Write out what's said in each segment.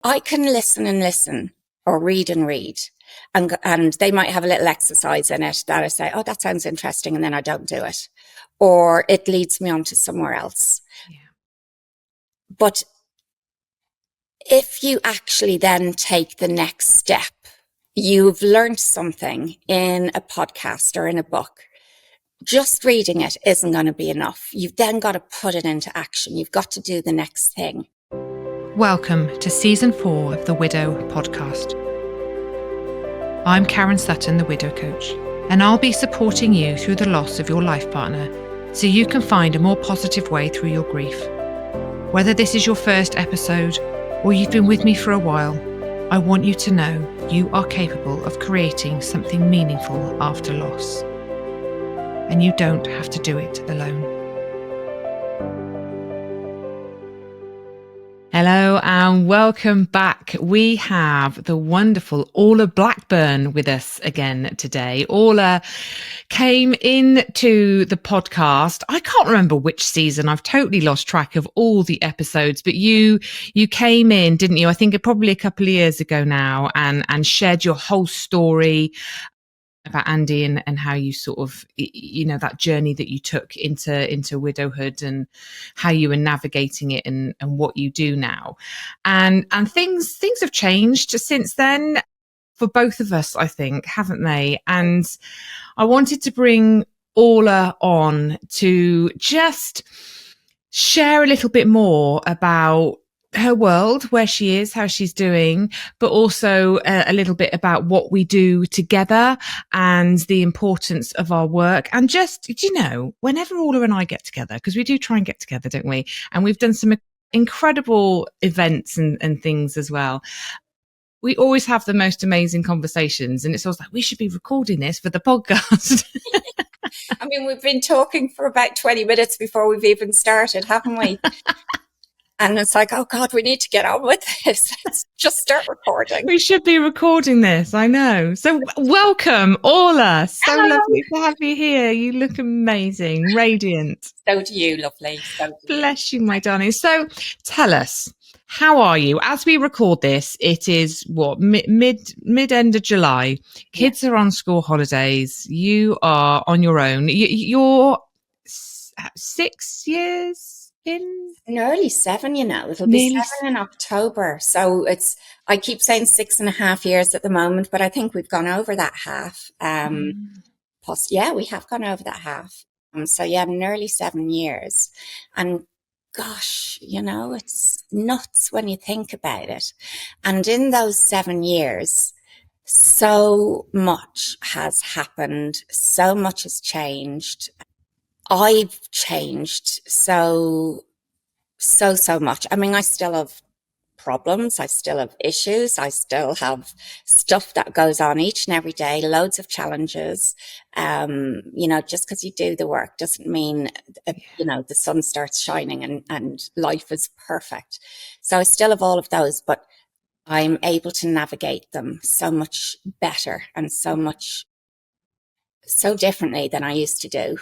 I can listen and listen or read and read. And they might have a little exercise in it that I say, oh, that sounds interesting. And then I don't do it. Or it leads me on to somewhere else. Yeah. But if you actually then take the next step, you've learned something in a podcast or in a book. Just reading it isn't going to be enough. You've then got to put it into action. You've got to do the next thing. Welcome to Season 4 of the Widow Podcast. I'm Karen Sutton, the Widow Coach, and I'll be supporting you through the loss of your life partner so you can find a more positive way through your grief. Whether this is your first episode or you've been with me for a while, I want you to know you are capable of creating something meaningful after loss. And you don't have to do it alone. Hello and welcome back. We have the wonderful Orla Blackburn with us again today. Orla came into the podcast. I can't remember which season. I've totally lost track of all the episodes, but you came in, didn't you? I think probably a couple of years ago now, and shared your whole story about Andy and how you sort of, that journey that you took into widowhood and how you were navigating it and what you do now. And things have changed since then for both of us, I think, haven't they? And I wanted to bring Orla on to just share a little bit more about her world, where she is, how she's doing, but also a little bit about what we do together and the importance of our work. And just, whenever Orla and I get together, because we do try and get together, don't we? And we've done some incredible events and things as well. We always have the most amazing conversations, and it's always like, we should be recording this for the podcast. I mean, we've been talking for about 20 minutes before we've even started, haven't we? And it's like, oh God, we need to get on with this. Let's just start recording. We should be recording this, I know. So welcome, Orla. So Hello. lovely to have you here. You look amazing, radiant. So do you, lovely. So do Bless you, my darling. So tell us, how are you? As we record this, it is mid end of July. Kids are on school holidays. You are on your own. You're 6 years in? Nearly 7, It'll be 7 in October. So I keep saying 6.5 years at the moment, but I think we've gone over that half. We have gone over that half. Nearly 7 years. And gosh, it's nuts when you think about it. And in those 7 years, so much has happened. So much has changed. I've changed so much. I mean, I still have problems. I still have issues. I still have stuff that goes on each and every day, loads of challenges. Just because you do the work doesn't mean, the sun starts shining and life is perfect. So I still have all of those, but I'm able to navigate them so much better and so differently than I used to do.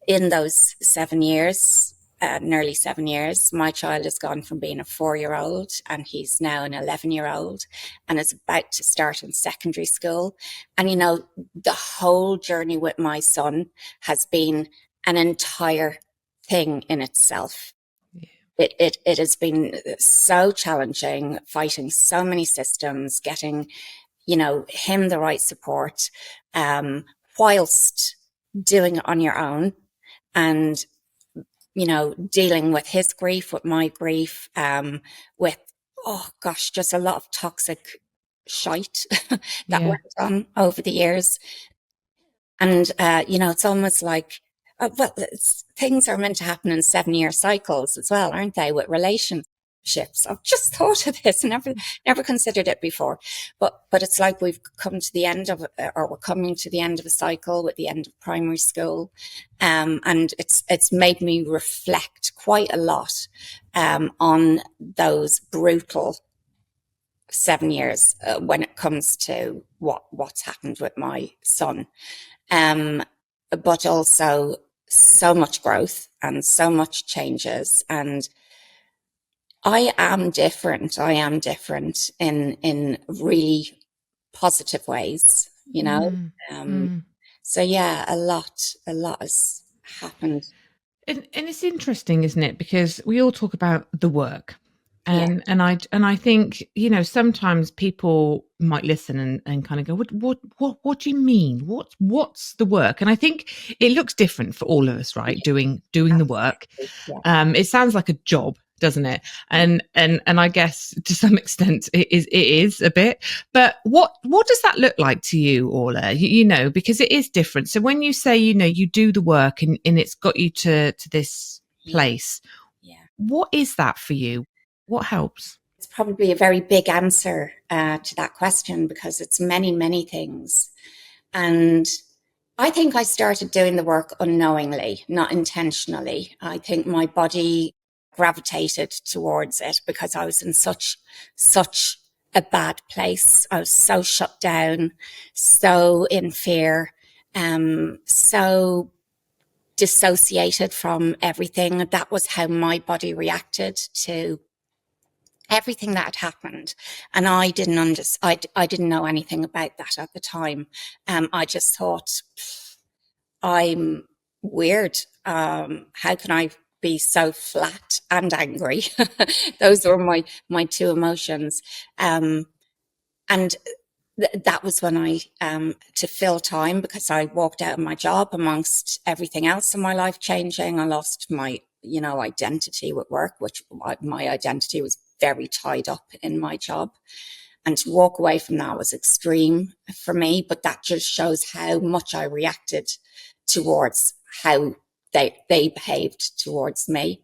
In those 7 years, nearly 7 years, my child has gone from being a 4-year-old and he's now an 11-year-old and is about to start in secondary school. And, the whole journey with my son has been an entire thing in itself. It has been so challenging, fighting so many systems, getting him the right support, whilst doing it on your own and, dealing with his grief, with my grief, with, just a lot of toxic shite that went on over the years. And, it's almost like, things are meant to happen in 7-year cycles as well, aren't they, with relationships? I've just thought of this and never considered it before, but it's like we've come to the end of, or we're coming to the end of a cycle with the end of primary school, and it's made me reflect quite a lot on those brutal 7 years when it comes to what's happened with my son, but also so much growth and so much changes and I am different. I am different in really positive ways, you know. Mm, Um, mm. so yeah, a lot has happened. And it's interesting, isn't it? Because we all talk about the work. Yeah, And I think, sometimes people might listen and kind of go, what do you mean? What's the work? And I think it looks different for all of us, right? yeah, Doing the work. absolutely. Yeah, It sounds like a job, doesn't it? yeah. And I guess to some extent it is a bit. But what does that look like to you, Orla? Because it is different. So when you say, you do the work and it's got you to this Yeah, place, yeah. what is that for you? What helps? It's probably a very big answer to that question because it's many, many things. And I think I started doing the work unknowingly, not intentionally. I think my body gravitated towards it because I was in such a bad place. I was so shut down, so in fear, so dissociated from everything. That was how my body reacted to everything that had happened. And I didn't I didn't know anything about that at the time. I just thought, I'm weird. How can I be so flat and angry? Those were my two emotions. And that was when to fill time, because I walked out of my job amongst everything else in my life changing. I lost my, identity with work, which my identity was very tied up in my job. And to walk away from that was extreme for me, but that just shows how much I reacted towards how they behaved towards me.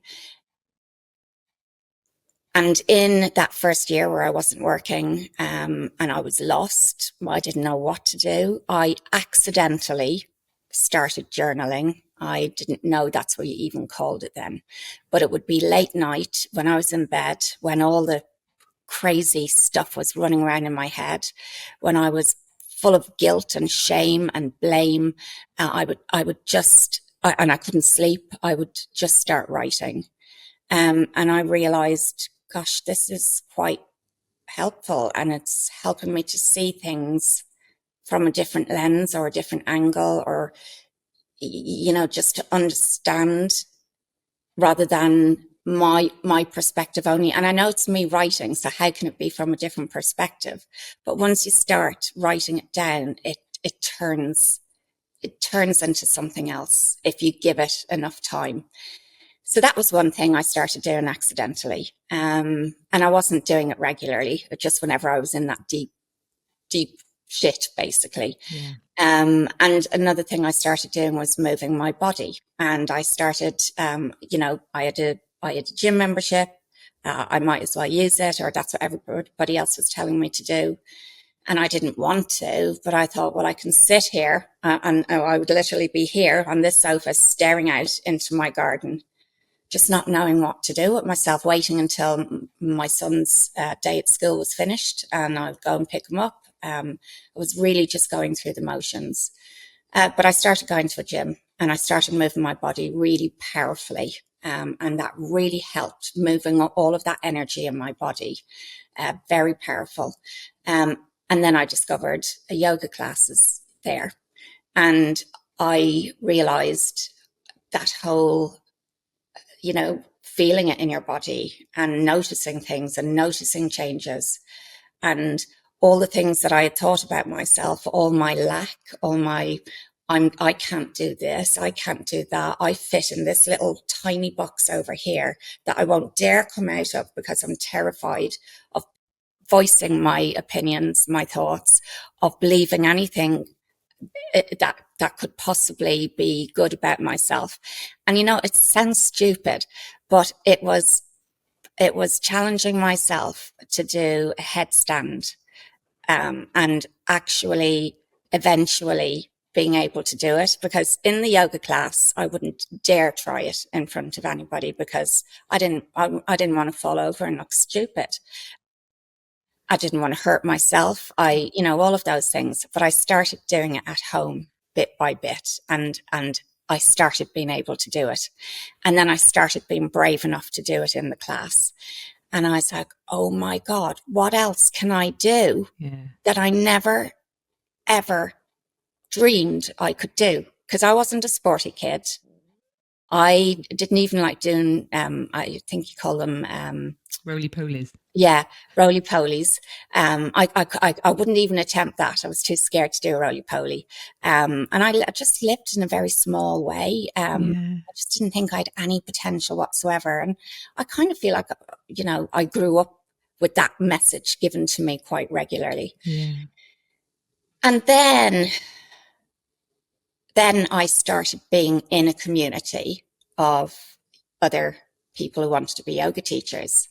And in that first year where I wasn't working, and I was lost, I didn't know what to do, I accidentally started journaling. I didn't know that's what you even called it then, but it would be late night when I was in bed, when all the crazy stuff was running around in my head, when I was full of guilt and shame and blame. And I couldn't sleep. I would just start writing. And I realized, gosh, this is quite helpful, and it's helping me to see things from a different lens or a different angle, or, just to understand rather than my perspective only. And I know it's me writing, so how can it be from a different perspective? But once you start writing it down, it turns into something else if you give it enough time. So that was one thing I started doing accidentally. And I wasn't doing it regularly, just whenever I was in that deep shit, basically. Yeah. And another thing I started doing was moving my body. And I started, I had a gym membership. I might as well use it, or that's what everybody else was telling me to do. And I didn't want to, but I thought, well, I can sit here, and I would literally be here on this sofa staring out into my garden, just not knowing what to do with myself, waiting until my son's day at school was finished and I'd go and pick him up. I was really just going through the motions. But I started going to a gym and I started moving my body really powerfully. And that really helped, moving all of that energy in my body. Very powerful. And then I discovered a yoga classes there. And I realized that whole, feeling it in your body and noticing things and noticing changes, and all the things that I had thought about myself, all my lack, all my, I can't do this, I can't do that, I fit in this little tiny box over here that I won't dare come out of because I'm terrified of voicing my opinions, my thoughts, of believing anything that could possibly be good about myself. And it sounds stupid, but it was challenging myself to do a headstand, and actually eventually being able to do it, because in the yoga class I wouldn't dare try it in front of anybody because I didn't want to fall over and look stupid. I didn't want to hurt myself. All of those things, but I started doing it at home bit by bit, and I started being able to do it. And then I started being brave enough to do it in the class. And I was like, oh my God, what else can I do that I never, ever dreamed I could do? Because I wasn't a sporty kid. I didn't even like doing, I think you call them, roly polies. Yeah, roly polies. I wouldn't even attempt that. I was too scared to do a roly poly. And I just lived in a very small way. I just didn't think I had any potential whatsoever. And I kind of feel like, I grew up with that message given to me quite regularly. And then I started being in a community of other people who wanted to be yoga teachers.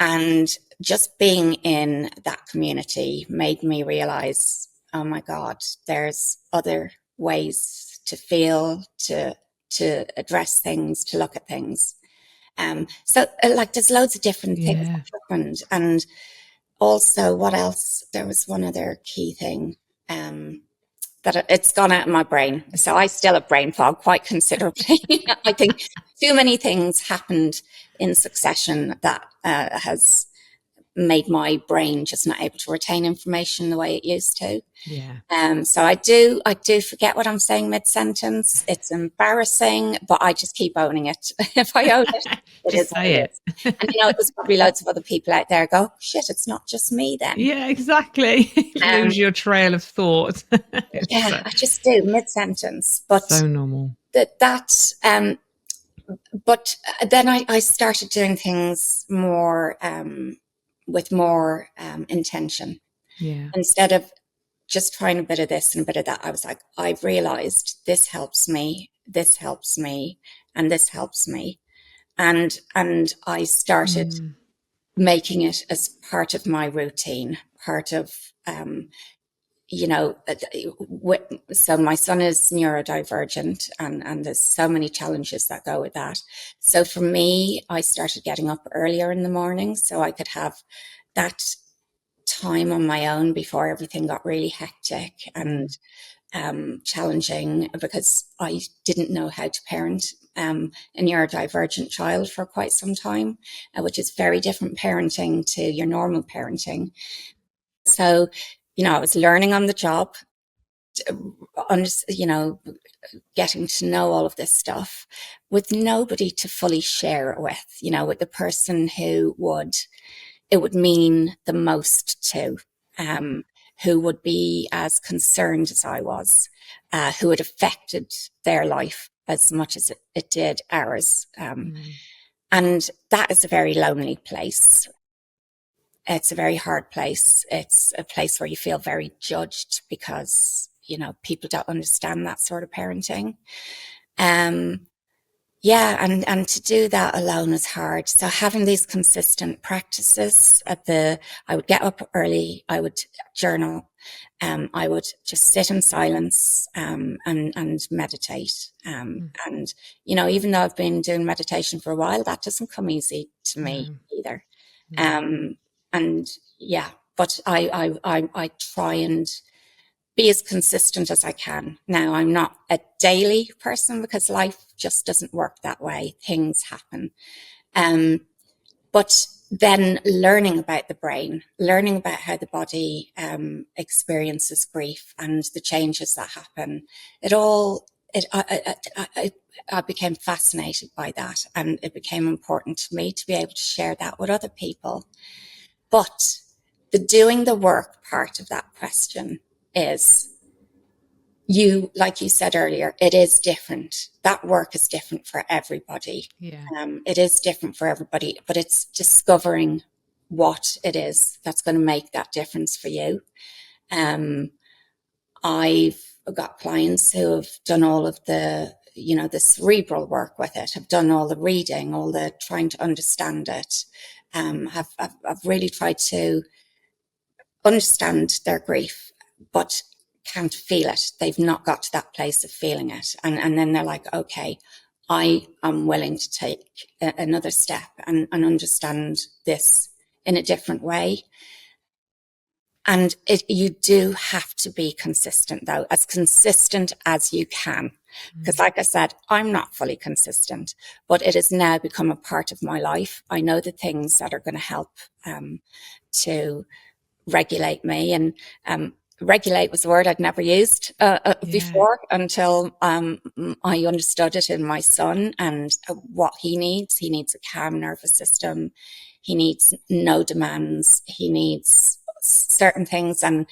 And just being in that community made me realize, oh my God, there's other ways to feel, to address things, to look at things. So like there's loads of different things that happened. And also what else? There was one other key thing. That it's gone out of my brain. So I still have brain fog quite considerably. I think too many things happened in succession that has made my brain just not able to retain information the way it used to. So I do forget what I'm saying mid-sentence. It's embarrassing, but I just keep owning it. If I own it, it just is say what it is. And there's probably loads of other people out there go, shit, it's not just me then. Yeah, exactly. Lose your trail of thought. I just do mid-sentence. But so normal. But then I started doing things more with more intention. Instead of just trying a bit of this and a bit of that, I was like, I've realized this helps me, and this helps me. And I started making it as part of my routine, part of, so my son is neurodivergent and there's so many challenges that go with that. So for me, I started getting up earlier in the morning so I could have that time on my own before everything got really hectic and challenging, because I didn't know how to parent a neurodivergent child for quite some time, which is very different parenting to your normal parenting. So, I was learning on the job, getting to know all of this stuff with nobody to fully share it with, with the person who it would mean the most to, who would be as concerned as I was, who had affected their life as much as it did ours. And that is a very lonely place. It's a very hard place. It's a place where you feel very judged because, people don't understand that sort of parenting. And to do that alone is hard. So having these consistent practices I would get up early, I would journal, I would just sit in silence, and meditate. And, even though I've been doing meditation for a while, that doesn't come easy to me either. But I try and be as consistent as I can. Now, I'm not a daily person because life just doesn't work that way. Things happen. But then learning about the brain, learning about how the body experiences grief and the changes that happen, I became fascinated by that, and it became important to me to be able to share that with other people. But the doing the work part of that question is, like you said earlier, it is different. That work is different for everybody. It is different for everybody, but it's discovering what it is that's going to make that difference for you. I've got clients who have done all of the cerebral work with it, have done all the reading, all the trying to understand it, have really tried to understand their grief, but can't feel it. They've not got to that place of feeling it. And then they're like, okay, I am willing to take another step and understand this in a different way. And you do have to be consistent, though, as consistent as you can. Because, like I said, I'm not fully consistent, but it has now become a part of my life. I know the things that are going to help to regulate me. And regulate was a word I'd never used Yeah. before until I understood it in my son and what he needs. He needs a calm nervous system. He needs no demands. He needs certain things. And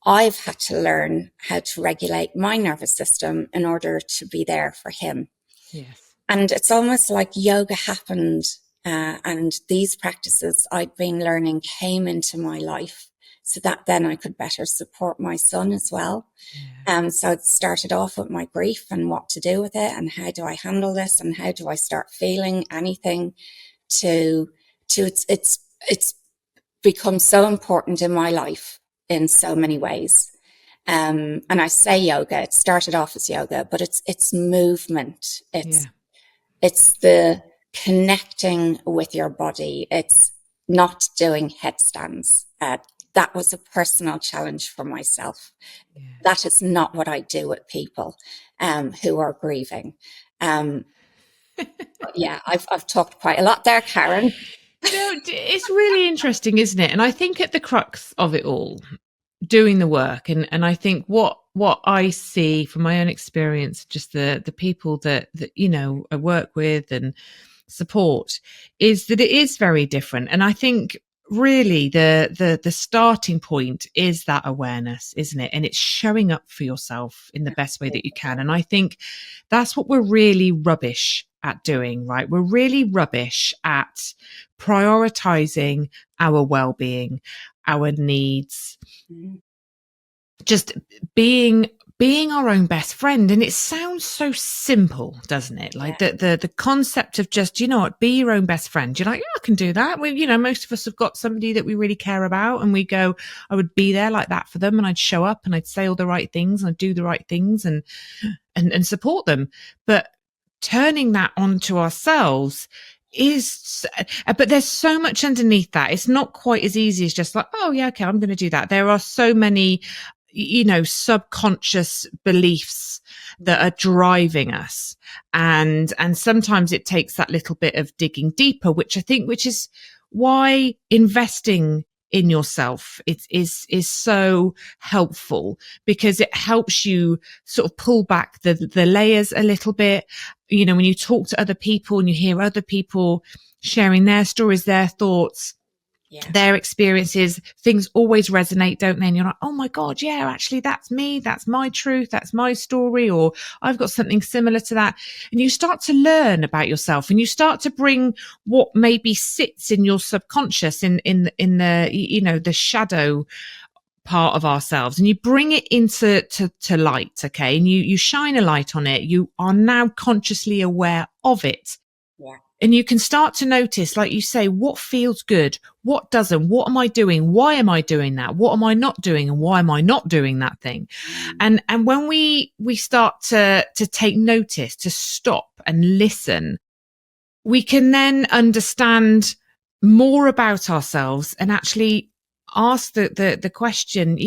I've had to learn how to regulate my nervous system in order to be there for him. Yes. And it's almost like yoga happened, and these practices I'd been learning came into my life so that then I could better support my son as well. Yeah. So it started off with my grief and what to do with it and how do I handle this and how do I start feeling anything to it's become so important in my life in so many ways. And I say yoga, it started off as yoga, but it's movement. Yeah. It's the connecting with your body. It's not doing headstands. That was a personal challenge for myself. Yeah. That is not what I do with people who are grieving. Um, yeah, I've talked quite a lot there, Karen. No, it's really interesting, isn't it? And I think at the crux of it all, doing the work, and I think what I see from my own experience, just the people that I work with and support, is that it is very different. And I think really the starting point is that awareness, isn't it? And it's showing up for yourself in the best way that you can. And I think that's what we're really rubbish at doing, right? We're really rubbish at prioritizing our well-being, our needs, Mm, just being our own best friend. And it sounds so simple, doesn't it? Like yeah, the concept of just, be your own best friend. You're like, yeah, I can do that. We, most of us have got somebody that we really care about, and we go, I would be there like that for them, and I'd show up and I'd say all the right things and I'd do the right things and support them. But turning that onto ourselves is, but there's so much underneath that. It's not quite as easy as just like, oh yeah, okay, I'm going to do that. There are so many, subconscious beliefs that are driving us. And sometimes it takes that little bit of digging deeper, which is why investing in yourself is so helpful, because it helps you sort of pull back the layers a little bit. When you talk to other people and you hear other people sharing their stories, their thoughts, yeah, their experiences, things always resonate, don't they? And you're like, oh my God, yeah, actually that's me. That's my truth. That's my story. Or I've got something similar to that. And you start to learn about yourself, and you start to bring what maybe sits in your subconscious in the, the shadow part of ourselves, and you bring it into to light. Okay. And you shine a light on it. You are now consciously aware of it. yeah. And you can start to notice, like you say, what feels good, what doesn't, what am I doing? Why am I doing that? What am I not doing? And why am I not doing that thing? Mm, And when we start to take notice, to stop and listen, we can then understand more about ourselves and actually ask the question,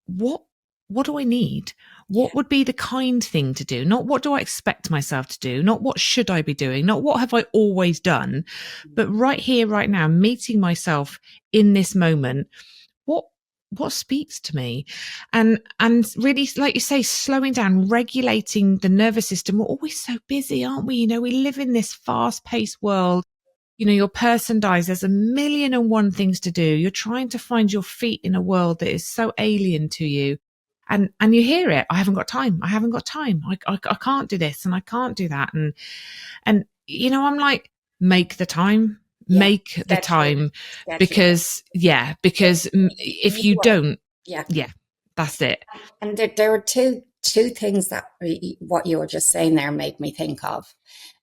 what what do I need? yeah. What would be the kind thing to do? Not what do I expect myself to do? Not what should I be doing? Not what have I always done? But right here, right now, meeting myself in this moment, what what speaks to me? And really, like you say, slowing down, regulating the nervous system. We're always so busy, aren't we? We live in this fast-paced world. Your person dies, there's a million and one things to do. You're trying to find your feet in a world that is so alien to you. And you hear it, I haven't got time, I haven't got time, I can't do this and I can't do that. And I'm like, make the time, Yeah, make the schedule it, time. schedule it. Because if you don't, Yeah, yeah, that's it. and there were two things that what you were just saying there made me think of,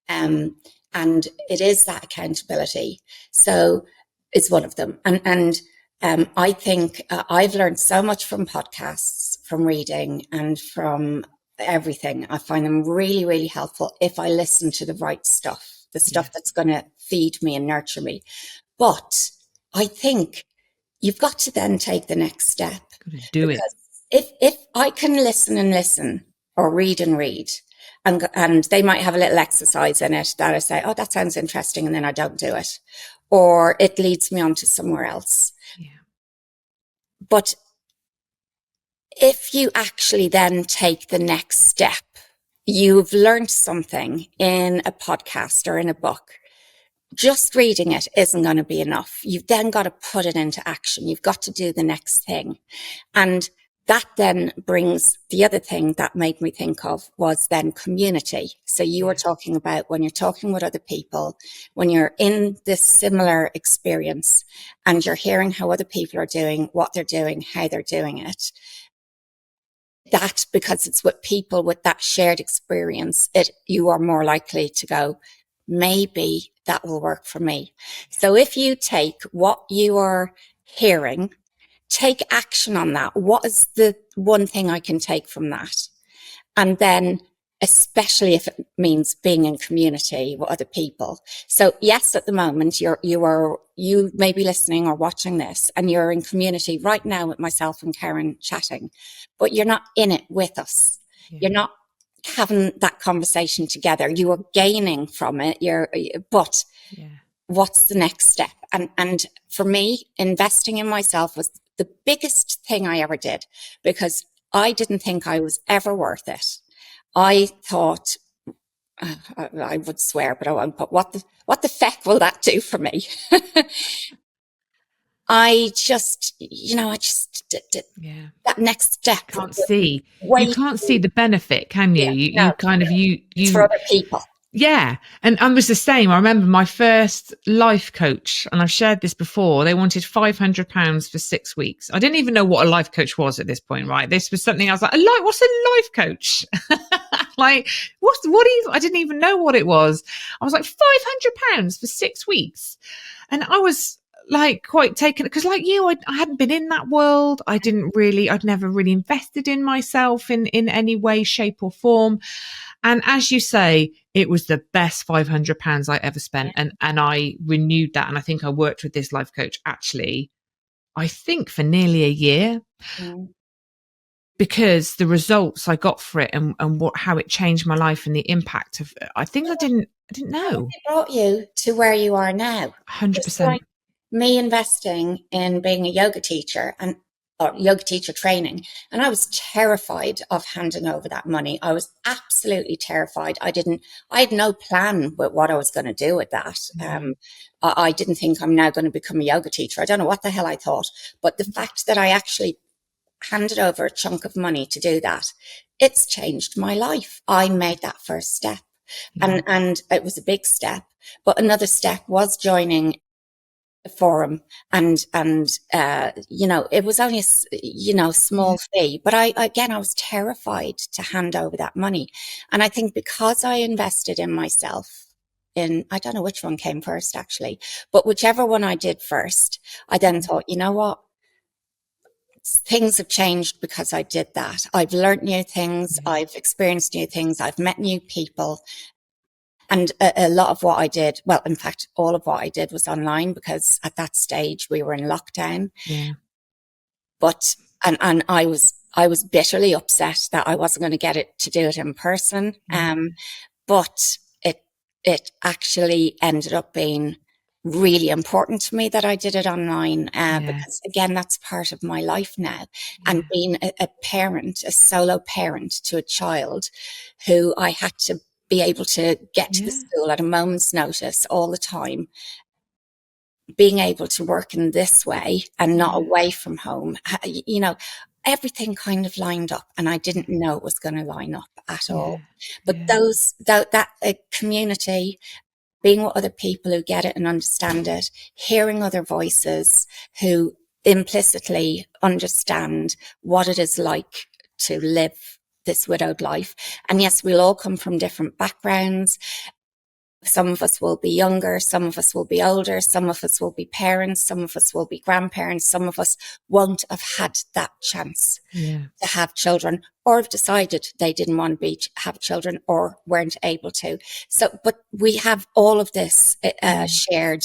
um, and it is that accountability. So it's one of them, and I think I've learned so much from podcasts, from reading, and from everything. I find them really, really helpful if I listen to the right stuff, the Yeah, stuff that's going to feed me and nurture me. But I think you've got to then take the next step, gotta do it. because if I can listen and listen or read and read, and they might have a little exercise in it that I say, oh, that sounds interesting, and then I don't do it, or it leads me on to somewhere else. Yeah. But if you actually then take the next step, you've learned something in a podcast or in a book. Just reading it isn't going to be enough. You've then got to put it into action. You've got to do the next thing. And that then brings the other thing that made me think of was then community. So you were talking about when you're talking with other people, when you're in this similar experience and you're hearing how other people are doing, what they're doing, how they're doing it. That, because it's with people with that shared experience, you are more likely to go, maybe that will work for me. So if you take what you are hearing, take action on that. What is the one thing I can take from that? And then, especially if it means being in community with other people. So yes, at the moment you may be listening or watching this and you're in community right now with myself and Karen chatting, but you're not in it with us. Yeah. You're not having that conversation together. You are gaining from it. But what's the next step? And for me, investing in myself was the biggest thing I ever did, because I didn't think I was ever worth it. I thought, I would swear, but I won't, but what the feck will that do for me? I just that next step. You can't see the benefit, can you? You kind of, it's for other people. Yeah. And I was the same. I remember my first life coach, and I've shared this before. They wanted £500 for 6 weeks. I didn't even know what a life coach was at this point, right? This was something I was like, what's a life coach? Like, I didn't even know what it was. I was like, £500 for 6 weeks. And I was like quite taken, because like you, I hadn't been in that world. I'd never really invested in myself in any way, shape or form. And as you say, it was the best £500 I ever spent. And I renewed that. And I think I worked with this life coach actually, I think for nearly a year, because the results I got for it and how it changed my life and the impact of, I think I didn't know. It brought you to where you are now. 100%. Like me investing in being a yoga teacher or yoga teacher training. And I was terrified of handing over that money. I was absolutely terrified. I had no plan with what I was going to do with that. I didn't think I'm now going to become a yoga teacher. I don't know what the hell I thought, but the fact that I actually handed over a chunk of money to do that, it's changed my life. I made that first step. And it was a big step, but another step was joining the forum and it was only a small fee, but I was terrified to hand over that money. And I think because I invested in myself, I don't know which one came first actually, but whichever one I did first, I then thought, you know what, things have changed because I did that. I've learned new things, I've experienced new things, I've met new people. And a lot of what I did, well, in fact, all of what I did was online, because at that stage we were in lockdown. But, and I was bitterly upset that I wasn't going to get it to do it in person. But it actually ended up being really important to me that I did it online, because again, that's part of my life now. And being a parent, a solo parent to a child who I had to be able to get to the school at a moment's notice all the time, being able to work in this way and not away from home, everything kind of lined up, and I didn't know it was going to line up at all. But that community, being with other people who get it and understand it, hearing other voices who implicitly understand what it is like to live this widowed life. And yes, we'll all come from different backgrounds. Some of us will be younger, some of us will be older, some of us will be parents, some of us will be grandparents, some of us won't have had that chance to have children, or have decided they didn't want to have children or weren't able to. So, but we have all of this shared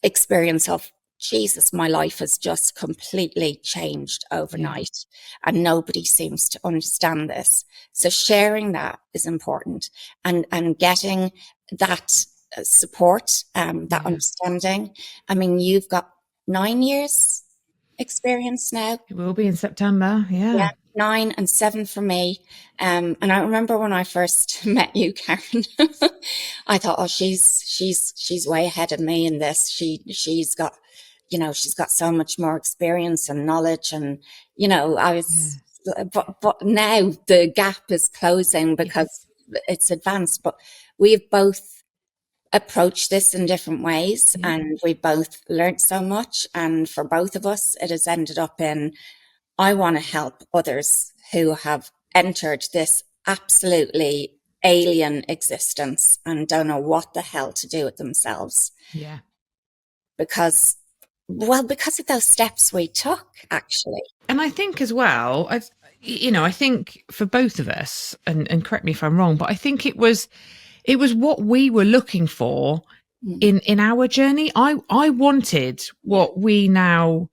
experience of Jesus, my life has just completely changed Yeah. overnight, and nobody seems to understand this. So sharing that is important, and getting that support, that Yeah. understanding. I mean, you've got 9 years experience now. It will be in September. Yeah, Yeah. 9 and 7 for me. And I remember when I first met you, Karen, I thought, oh, she's way ahead of me in this. She's got, she's got so much more experience and knowledge. And, I Yeah. was, but now the gap is closing because Yes. it's advanced. But we've both approached this in different ways, Yeah. and we both learned so much. And for both of us, it has ended up in, I want to help others who have entered this absolutely alien existence and don't know what the hell to do with themselves Yeah. because, well, because of those steps we took, actually. And I think as well, I think for both of us, and correct me if I'm wrong, but I think it was what we were looking for Mm, in our journey. I wanted yeah, what we now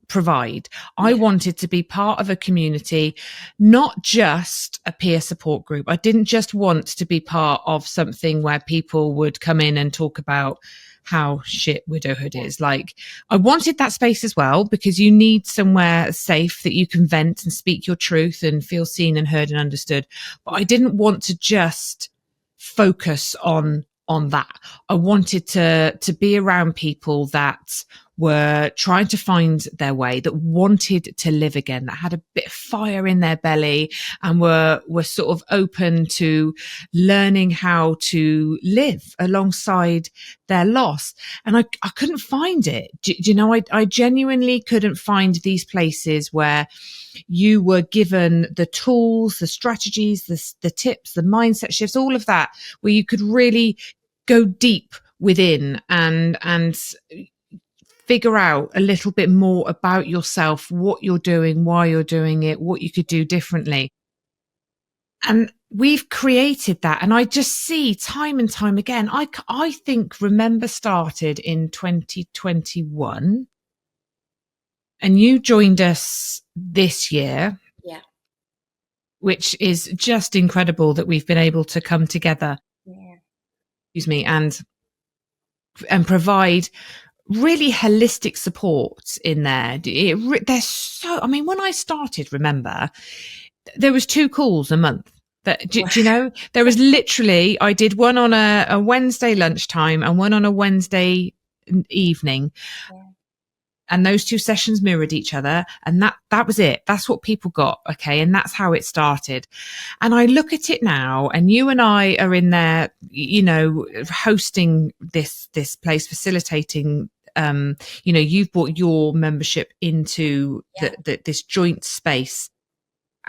provide. I yeah, wanted to be part of a community, not just a peer support group. I didn't just want to be part of something where people would come in and talk about how shit widowhood yeah, is. Like, I wanted that space as well, because you need somewhere safe that you can vent and speak your truth and feel seen and heard and understood. But yeah, I didn't want to just focus on that. I wanted to be around people that were trying to find their way, that wanted to live again, that had a bit of fire in their belly, and were sort of open to learning how to live alongside their loss. And I couldn't find it. Do you know, I genuinely couldn't find these places where you were given the tools, the strategies, the tips, the mindset shifts, all of that, where you could really go deep within and figure out a little bit more about yourself, what you're doing, why you're doing it, what you could do differently. And we've created that. And I just see time and time again, I think Remember started in 2021, and you joined us this year, yeah, which is just incredible that we've been able to come together, yeah. excuse me, and provide really holistic support in there. There's so, I mean, when I started, Remember, there was 2 calls a month. That, do you know, there was literally, I did one on a Wednesday lunchtime and one on a Wednesday evening, Yeah. and those 2 sessions mirrored each other, and that was it. That's what people got. Okay. And that's how it started. And I look at it now, and you and I are in there, hosting this place, facilitating. You've brought your membership into Yeah. this joint space,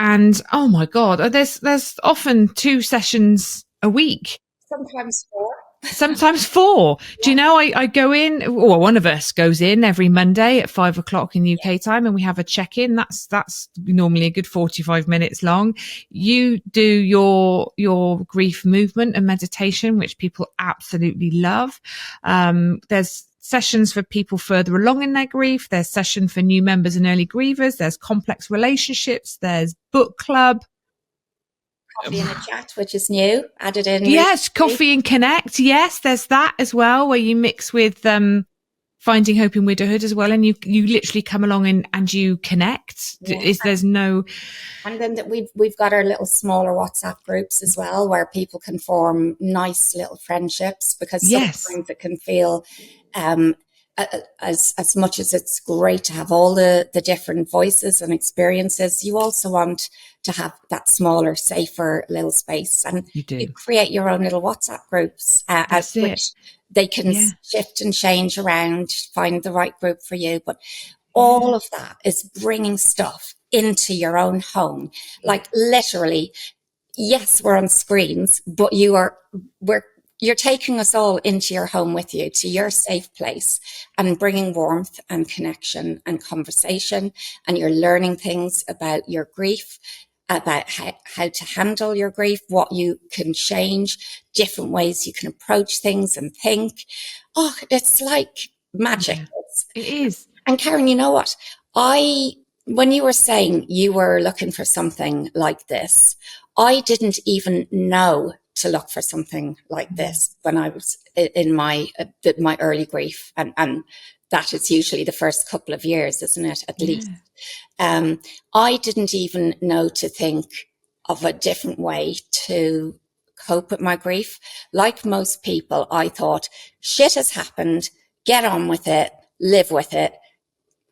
and oh my god, there's often 2 sessions a week, Sometimes four. sometimes 4. Do you Yeah, know, I go in, or one of us goes in every Monday at 5 o'clock in yeah, UK time, and we have a check-in. That's normally a good 45 minutes long. You do your grief movement and meditation, which people absolutely love. There's sessions for people further along in their grief. There's session for new members and early grievers. There's complex relationships. There's book club. coffee in a chat, which is new, added in Yes, recently. coffee and connect. Yes, there's that as well, where you mix with finding hope in widowhood as well, and you literally come along and you connect. Yeah. There's no. And then that we've got our little smaller WhatsApp groups as well, where people can form nice little friendships, because Yes, sometimes it can feel, um, as much as it's great to have all the different voices and experiences, you also want to have that smaller, safer little space, and you you do. create your own little WhatsApp groups, That's it. which they can Yeah, shift and change around, find the right group for you. But all yeah, of that is bringing stuff into your own home. yeah, Like literally, yes, we're on screens, but we're, you're taking us all into your home with you, to your safe place, and bringing warmth and connection and conversation. And you're learning things about your grief, about how to handle your grief, what you can change, different ways you can approach things and think. Oh, it's like magic. yeah. It is. And Karen, you know what? I, when you were saying you were looking for something like this, I didn't even know to look for something like Mm. this when I was in my early grief, and that is usually the first couple of years, isn't it? At least. Yeah. Um, I didn't even know to think of a different way to cope with my grief. Like most people, I thought shit has happened, get on with it, live with it,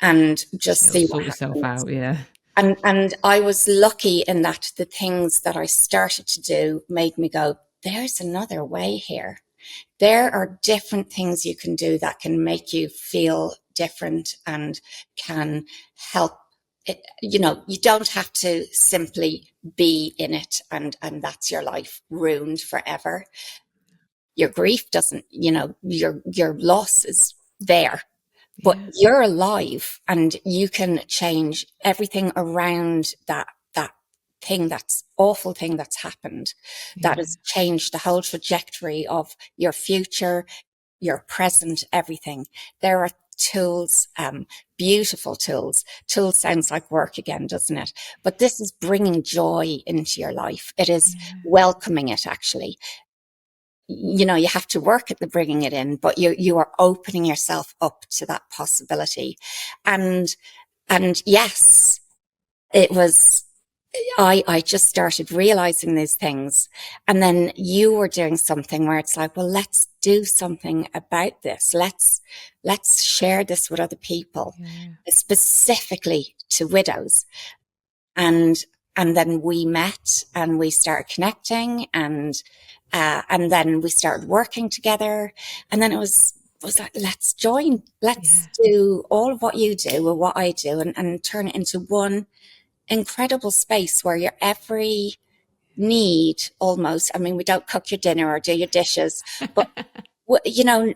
and just It'll see what sort yourself happens. out. Yeah. And I was lucky in that the things that I started to do made me go, there's another way here. There are different things you can do that can make you feel different and can help it. You know, you don't have to simply be in it and that's your life ruined forever. Your grief doesn't, you know, your loss is there, but Yeah. you're alive and you can change everything around that thing, that's awful thing that's happened, that Yeah. has changed the whole trajectory of your future, your present, everything. There are tools, beautiful tools. Tools sounds like work again, doesn't it? But this is bringing joy into your life. It is Yeah. welcoming it, actually. You know, you have to work at the bringing it in, but you are opening yourself up to that possibility. And yes, it was, I just started realizing these things. And then you were doing something where it's like, well, let's do something about this. Let's share this with other people, Yeah. specifically to widows. And then we met and we started connecting, and then we started working together. And then it was like, let's join, let's Yeah. do all of what you do or what I do, and turn it into one incredible space where your every need, almost, I mean, we don't cook your dinner or do your dishes, but you know,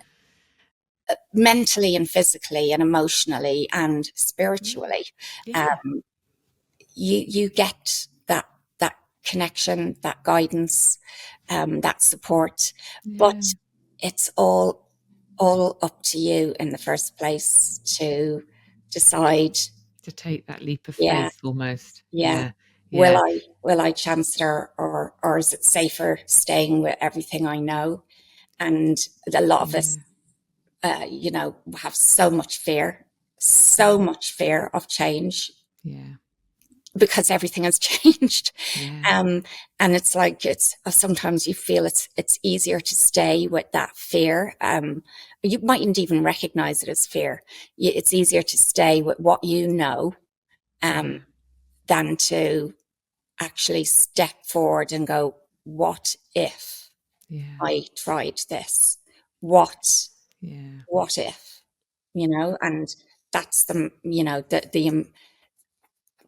mentally and physically and emotionally and Yeah. spiritually, Yeah. um, you get that connection, that guidance, that support. But Yeah. it's all up to you in the first place to decide. To take that leap of Yeah, faith almost. yeah. Yeah. Yeah. Will I chance it, or is it safer staying with everything I know? And a lot of us, Yeah. you know, have so Yeah. much fear of change Yeah. because everything has changed. Yeah. Um, and it's like, it's sometimes you feel it's easier to stay with that fear. You mightn't even recognize it as fear. It's easier to stay with what you know, Yeah. than to actually step forward and go, what if Yeah. I tried this? What Yeah. what if? You know, and that's the, you know, the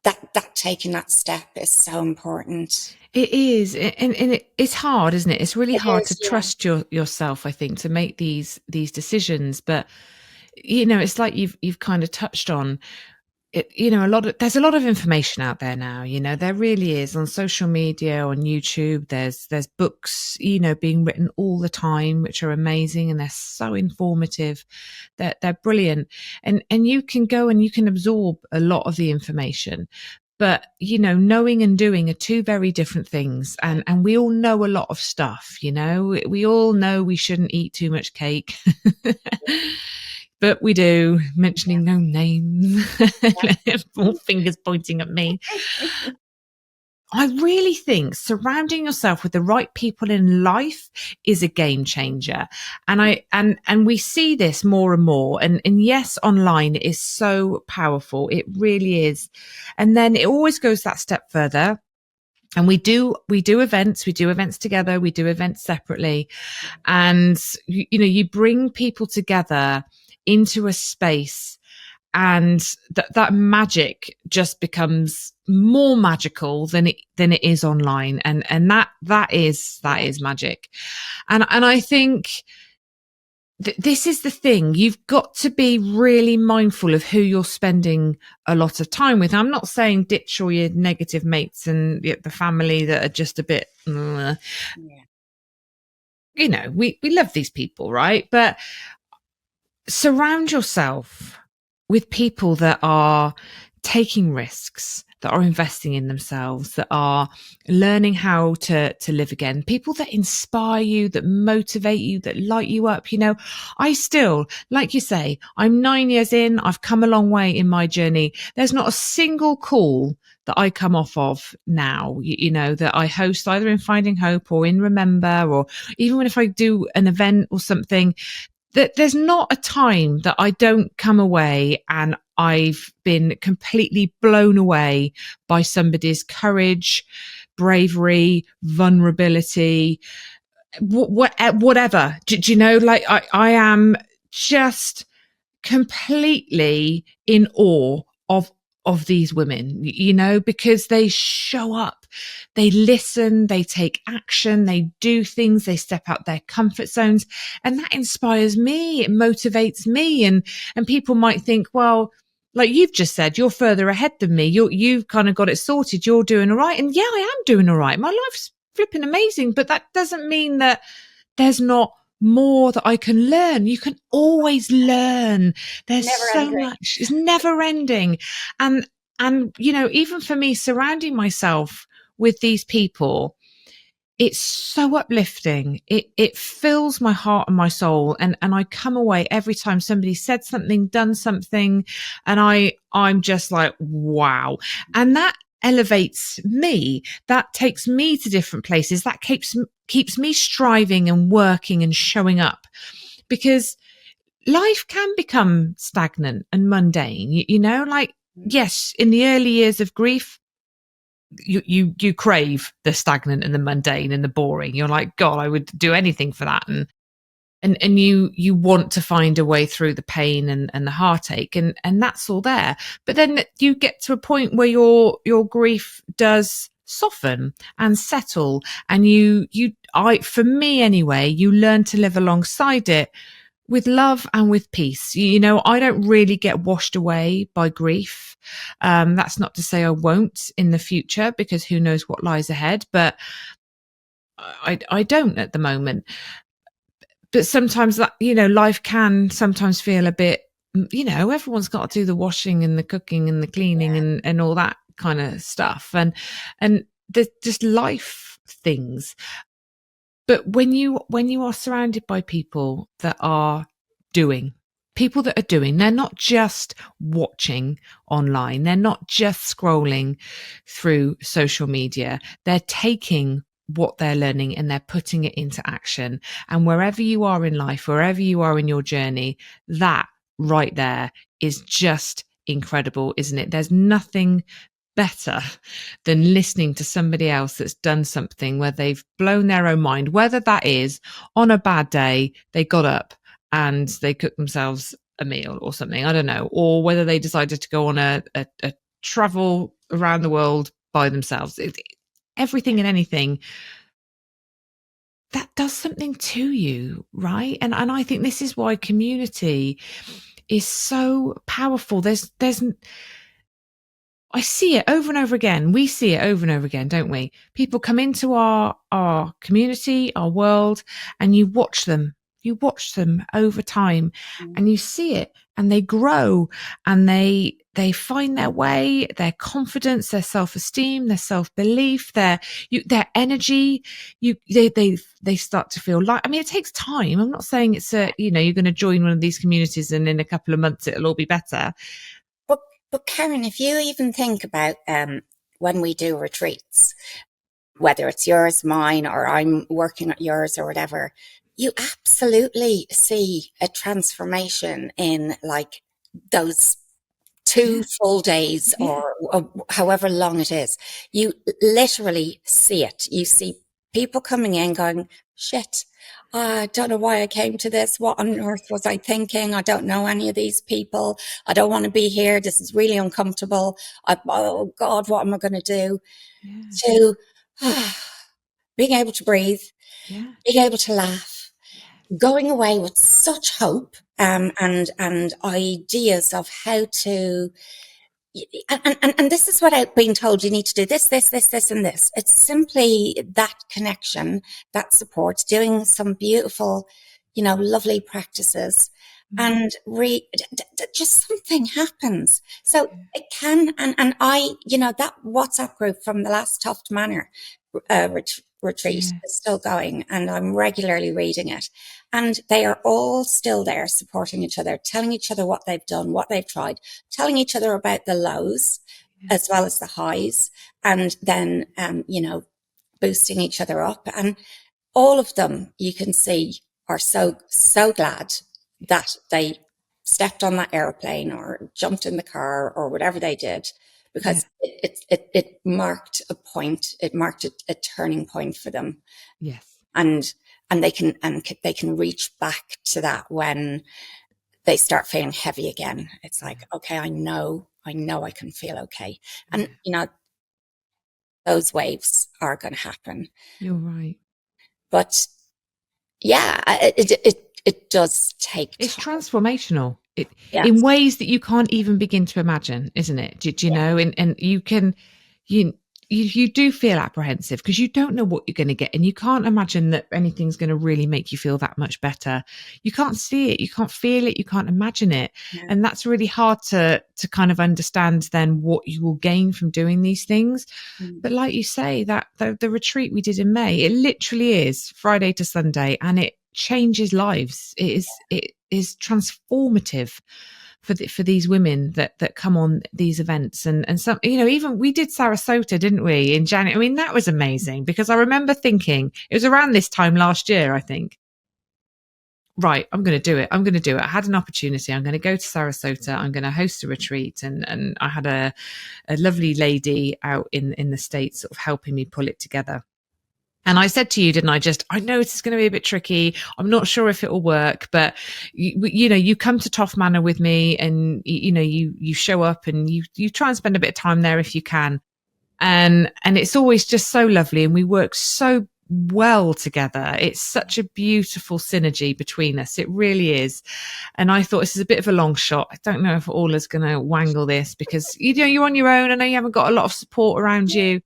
that taking that step is so important. It is, and it's hard, isn't it? It's really It hard to is, yeah. trust yourself, I think, to make these decisions. But it's like you've kind of touched on it. There's a lot of information out there now. There really is, on social media, on YouTube. There's books, being written all the time, which are amazing, and they're so informative. They're brilliant, and you can go and you can absorb a lot of the information. But knowing and doing are two very different things, and we all know a lot of stuff. We all know we shouldn't eat too much cake. But we do, mentioning no names, all fingers pointing at me. I really think surrounding yourself with the right people in life is a game changer. And we see this more and more. And yes, online is so powerful. It really is. And then it always goes that step further. And we do events together, we do events separately. And you bring people together into a space, and that magic just becomes more magical than it is online. And that is magic. And I think this is the thing. You've got to be really mindful of who you're spending a lot of time with. I'm not saying ditch all your negative mates and the family that are just a bit, Yeah. we love these people, right? But surround yourself with people that are taking risks, that are investing in themselves, that are learning how to live again, people that inspire you, that motivate you, that light you up. You know, I still, like you say, I'm 9 years in, I've come a long way in my journey. There's not a single call that I come off of now, you know, that I host either in Finding Hope or in Remember, or even when if I do an event or something, that there's not a time that I don't come away and I've been completely blown away by somebody's courage, bravery, vulnerability, whatever. Do you know, like I am just completely in awe of these women, you know, because they show up, they listen, they take action, they do things, they step out their comfort zones, and that inspires me, it motivates me. And people might think, well, like you've just said, you're further ahead than me, you've kind of got it sorted, you're doing all right. And yeah, I am doing all right, my life's flipping amazing, but that doesn't mean that there's not more that I can learn. You can always learn. There's Never so ending. much. It's never ending. And, you know, even for me, surrounding myself with these people, it's so uplifting. It fills my heart and my soul. And I come away every time somebody said something, done something, and I'm just like, wow. And that elevates me. That takes me to different places. That keeps me striving and working and showing up, because life can become stagnant and mundane. You know, like, yes, in the early years of grief, you crave the stagnant and the mundane and the boring. You're like, God, I would do anything for that. And you want to find a way through the pain and the heartache, and that's all there. But then you get to a point where your grief does soften and settle, and for me anyway, you learn to live alongside it with love and with peace. You know, I don't really get washed away by grief. That's not to say I won't in the future, because who knows what lies ahead, but I don't at the moment. But sometimes that, you know, life can sometimes feel a bit, you know, everyone's got to do the washing and the cooking and the cleaning and all that kind of stuff. And there's just life things. But when you are surrounded by people that are doing, people that are doing, they're not just watching online, they're not just scrolling through social media, they're taking what they're learning and they're putting it into action. And wherever you are in life, wherever you are in your journey, that right there is just incredible, isn't it? There's nothing better than listening to somebody else that's done something where they've blown their own mind, whether that is on a bad day, they got up and they cooked themselves a meal or something, I don't know, or whether they decided to go on a travel around the world by themselves. Everything and anything that does something to you, right? And I think this is why community is so powerful. There's I see it over and over again. We see it over and over again, don't we? People come into our community, our world, and you watch them. You watch them over time and you see it, and they grow and they find their way, their confidence, their self-esteem, their self-belief, their energy. They start to feel like, I mean, it takes time. I'm not saying it's you're going to join one of these communities and in a couple of months it'll all be better. But, but Karen, if you even think about when we do retreats, whether it's yours, mine, or I'm working at yours or whatever, you absolutely see a transformation in like those two Yeah. full days Yeah. or however long it is. You literally see it. You see people coming in going, shit, I don't know why I came to this. What on earth was I thinking? I don't know any of these people. I don't want to be here. This is really uncomfortable. Oh God, what am I going to do? Yeah. To being able to breathe, Yeah. being able to laugh, going away with such hope and ideas of how to. And this is without being told you need to do this, and this. It's simply that connection, that support, doing some beautiful, lovely practices. and just something happens. So it can, and I, that WhatsApp group from the last Tuft Manor retreat Yeah. is still going, and I'm regularly reading it. And they are all still there supporting each other, telling each other what they've done, what they've tried, telling each other about the lows as well as the highs, and then, boosting each other up. And all of them, you can see, are so glad that they stepped on that airplane or jumped in the car or whatever they did, Yeah. because it marked a point. It marked a turning point for them, Yes. and they can reach back to that when they start feeling heavy again. It's like, okay, I know I can feel okay, and Yeah. those waves are going to happen. You're right. But yeah, it does take It's time. transformational. In Yes. ways that you can't even begin to imagine, isn't it? Do you Yeah. know? And you can, you, you do feel apprehensive because you don't know what you're going to get, and you can't imagine that anything's going to really make you feel that much better. You can't see it, you can't feel it, you can't imagine it, Yeah. and that's really hard to kind of understand then what you will gain from doing these things. Mm. But like you say, that the retreat we did in May, it literally is Friday to Sunday, and it changes lives. It is transformative for these women that come on these events. And some, even we did Sarasota, didn't we, in January? I mean, that was amazing, because I remember thinking, it was around this time last year, I think, right, I'm going to do it. I'm going to do it. I had an opportunity. I'm going to go to Sarasota. I'm going to host a retreat. And I had a lovely lady out in the States sort of helping me pull it together. And I said to you, didn't I? I know this is going to be a bit tricky. I'm not sure if it will work, but you come to Toff Manor with me, and you show up, and you try and spend a bit of time there if you can. And it's always just so lovely, and we work so well together. It's such a beautiful synergy between us. It really is. And I thought, this is a bit of a long shot. I don't know if Orla's going to wangle this, because you're on your own. I know you haven't got a lot of support around you.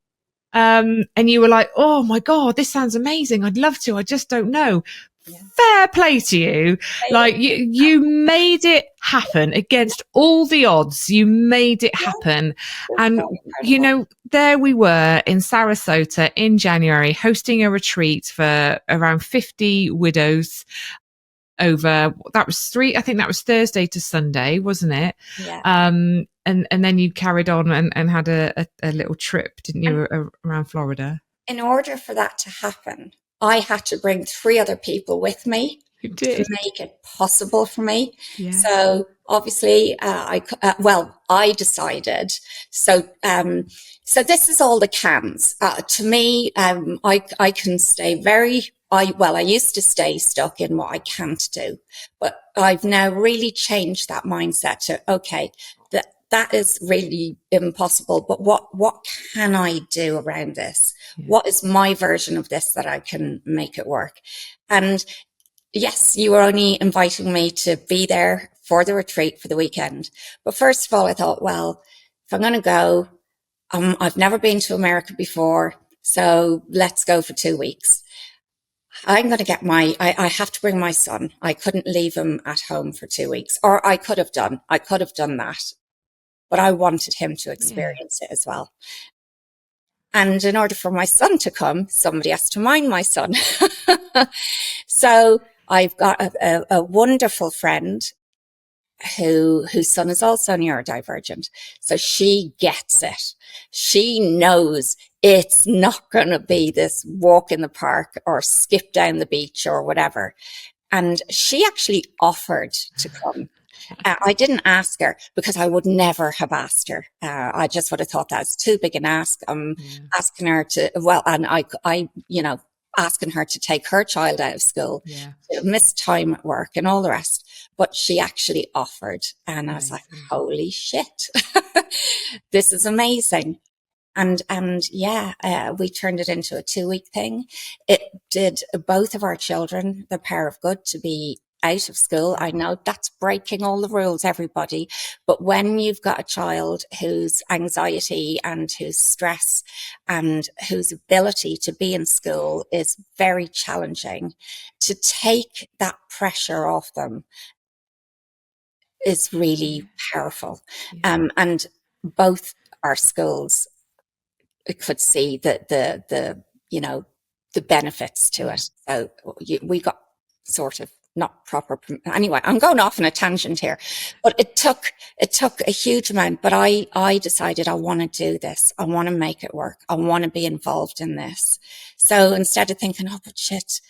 And you were like, oh my God, this sounds amazing. I'd love to. I just don't know. Yeah. Fair play to you. Like, you made it happen against all the odds. You made it Yeah. happen. It's so And, incredible. there we were in Sarasota in January, hosting a retreat for around 50 widows over, that was I think that was Thursday to Sunday, wasn't it? Yeah. And then you carried on and had a little trip, didn't And you, around Florida? in order for that to happen, I had to bring three other people with me You to did. make it possible for me. Yeah. So obviously, I decided. So, so this is all the cans. To me, I can stay I used to stay stuck in what I can't do, but I've now really changed that mindset to, okay, that is really impossible, but what can I do around this? Yeah. What is my version of this that I can make it work? And yes, you were only inviting me to be there for the retreat for the weekend. But first of all, I thought, well, if I'm going to go, I've never been to America before, so let's go for 2 weeks. I'm going to I have to bring my son. I couldn't leave him at home for 2 weeks, or I could have done that, but I wanted him to Yeah. experience it as well. And in order for my son to come, somebody has to mind my son. So I've got a wonderful friend whose son is also neurodivergent. So she gets it. She knows it's not going to be this walk in the park or skip down the beach or whatever. And she actually offered to come. I didn't ask her, because I would never have asked her. I just would have thought that's too big an ask. Yeah. Asking her to, and asking her to take her child out of school, Yeah. to miss time at work and all the rest. But she actually offered, and I was like, Amazing. holy shit, this is amazing. And yeah, we turned it into a 2 week thing. It did both of our children the power of good to be out of school. I know that's breaking all the rules, everybody. But when you've got a child whose anxiety and whose stress and whose ability to be in school is very challenging, to take that pressure off them is really Yeah. powerful. Yeah. And both our schools could see the you know the benefits to Yeah. it. So we got sort of not proper. Anyway, I'm going off on a tangent here, but it took a huge amount. But I decided I want to do this. I want to make it work. I want to be involved in this. So instead of thinking, oh, but shit,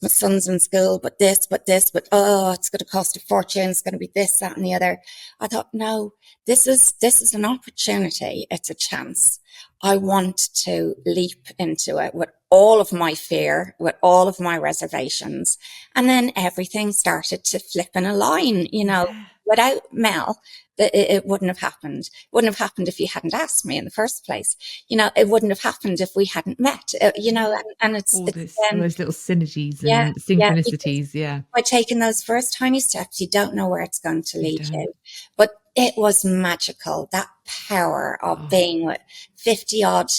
my son's in school, but oh, it's going to cost a fortune. It's going to be this, that, and the other. I thought, no, this is an opportunity. It's a chance. I want to leap into it with all of my fear, with all of my reservations. And then everything started to flip in a line, Yeah. without Mel, it wouldn't have happened. It wouldn't have happened if you hadn't asked me in the first place. It wouldn't have happened if we hadn't met, Yeah. and it's All then, those little synergies yeah, and yeah, because synchronicities. Yeah. by taking those first tiny steps, you don't know where it's going to You lead don't. you. But it was magical, that power of Oh, being with 50 odd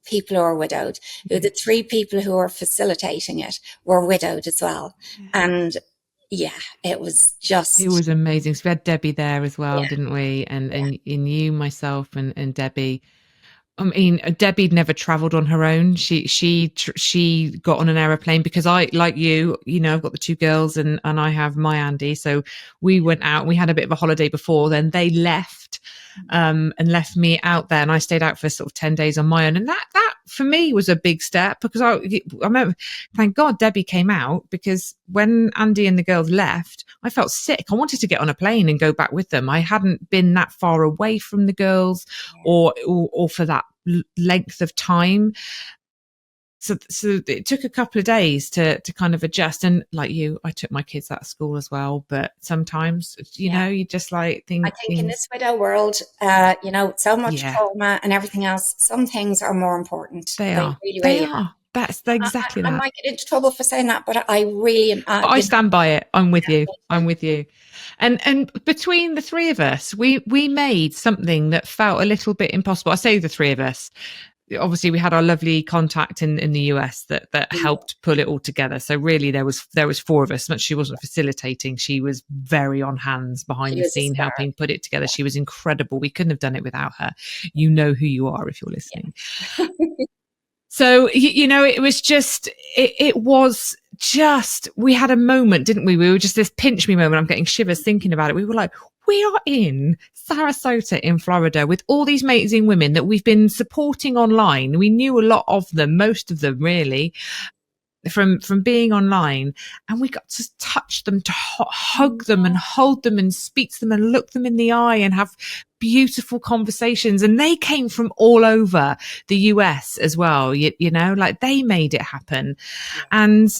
people who are widowed, who yeah. the three people who were facilitating it were widowed as well. Yeah. And yeah, it was It just, was amazing. So we had Debbie there as well, yeah, didn't we? And yeah, you, myself, and Debbie. I mean, Debbie'd never travelled on her own. She got on an aeroplane because I, like I've got the two girls and I have my Andy. So we went out. We had a bit of a holiday before. Then they left, and left me out there, and I stayed out for sort of 10 days on my own. And that for me was a big step because I remember, thank God Debbie came out because when Andy and the girls left, I felt sick. I wanted to get on a plane and go back with them. I hadn't been that far away from the girls or for that length of time. So it took a couple of days to kind of adjust. And like you, I took my kids out of school as well. But sometimes, yeah. you just like I think think in things. this widow world, so much Yeah, trauma and everything else, some things are more important. they They are. really, They really are. are. That's I, exactly I that. might get into trouble for saying that, but I really, But I stand by it. I'm with you. yeah, I'm with you. And between the three of us, we made something that felt a little bit impossible. I say the three of us. Obviously we had our lovely contact in the US that helped pull it all together. So really there was four of us. Much she wasn't facilitating, she was very on hands behind she the was a scene star. helping put it together. She was incredible. We couldn't have done it without her. You know who you are if you're listening. Yeah. So it was just it was just we had a moment, didn't we? We were just this pinch me moment. I'm getting shivers thinking about it. We were like, we are in Sarasota in Florida with all these amazing women that we've been supporting online. We knew a lot of them, most of them really, from being online, and we got to touch them, to hug them and hold them and speak to them and look them in the eye and have beautiful conversations. And they came from all over the US as well. Like they made it happen. Yeah. And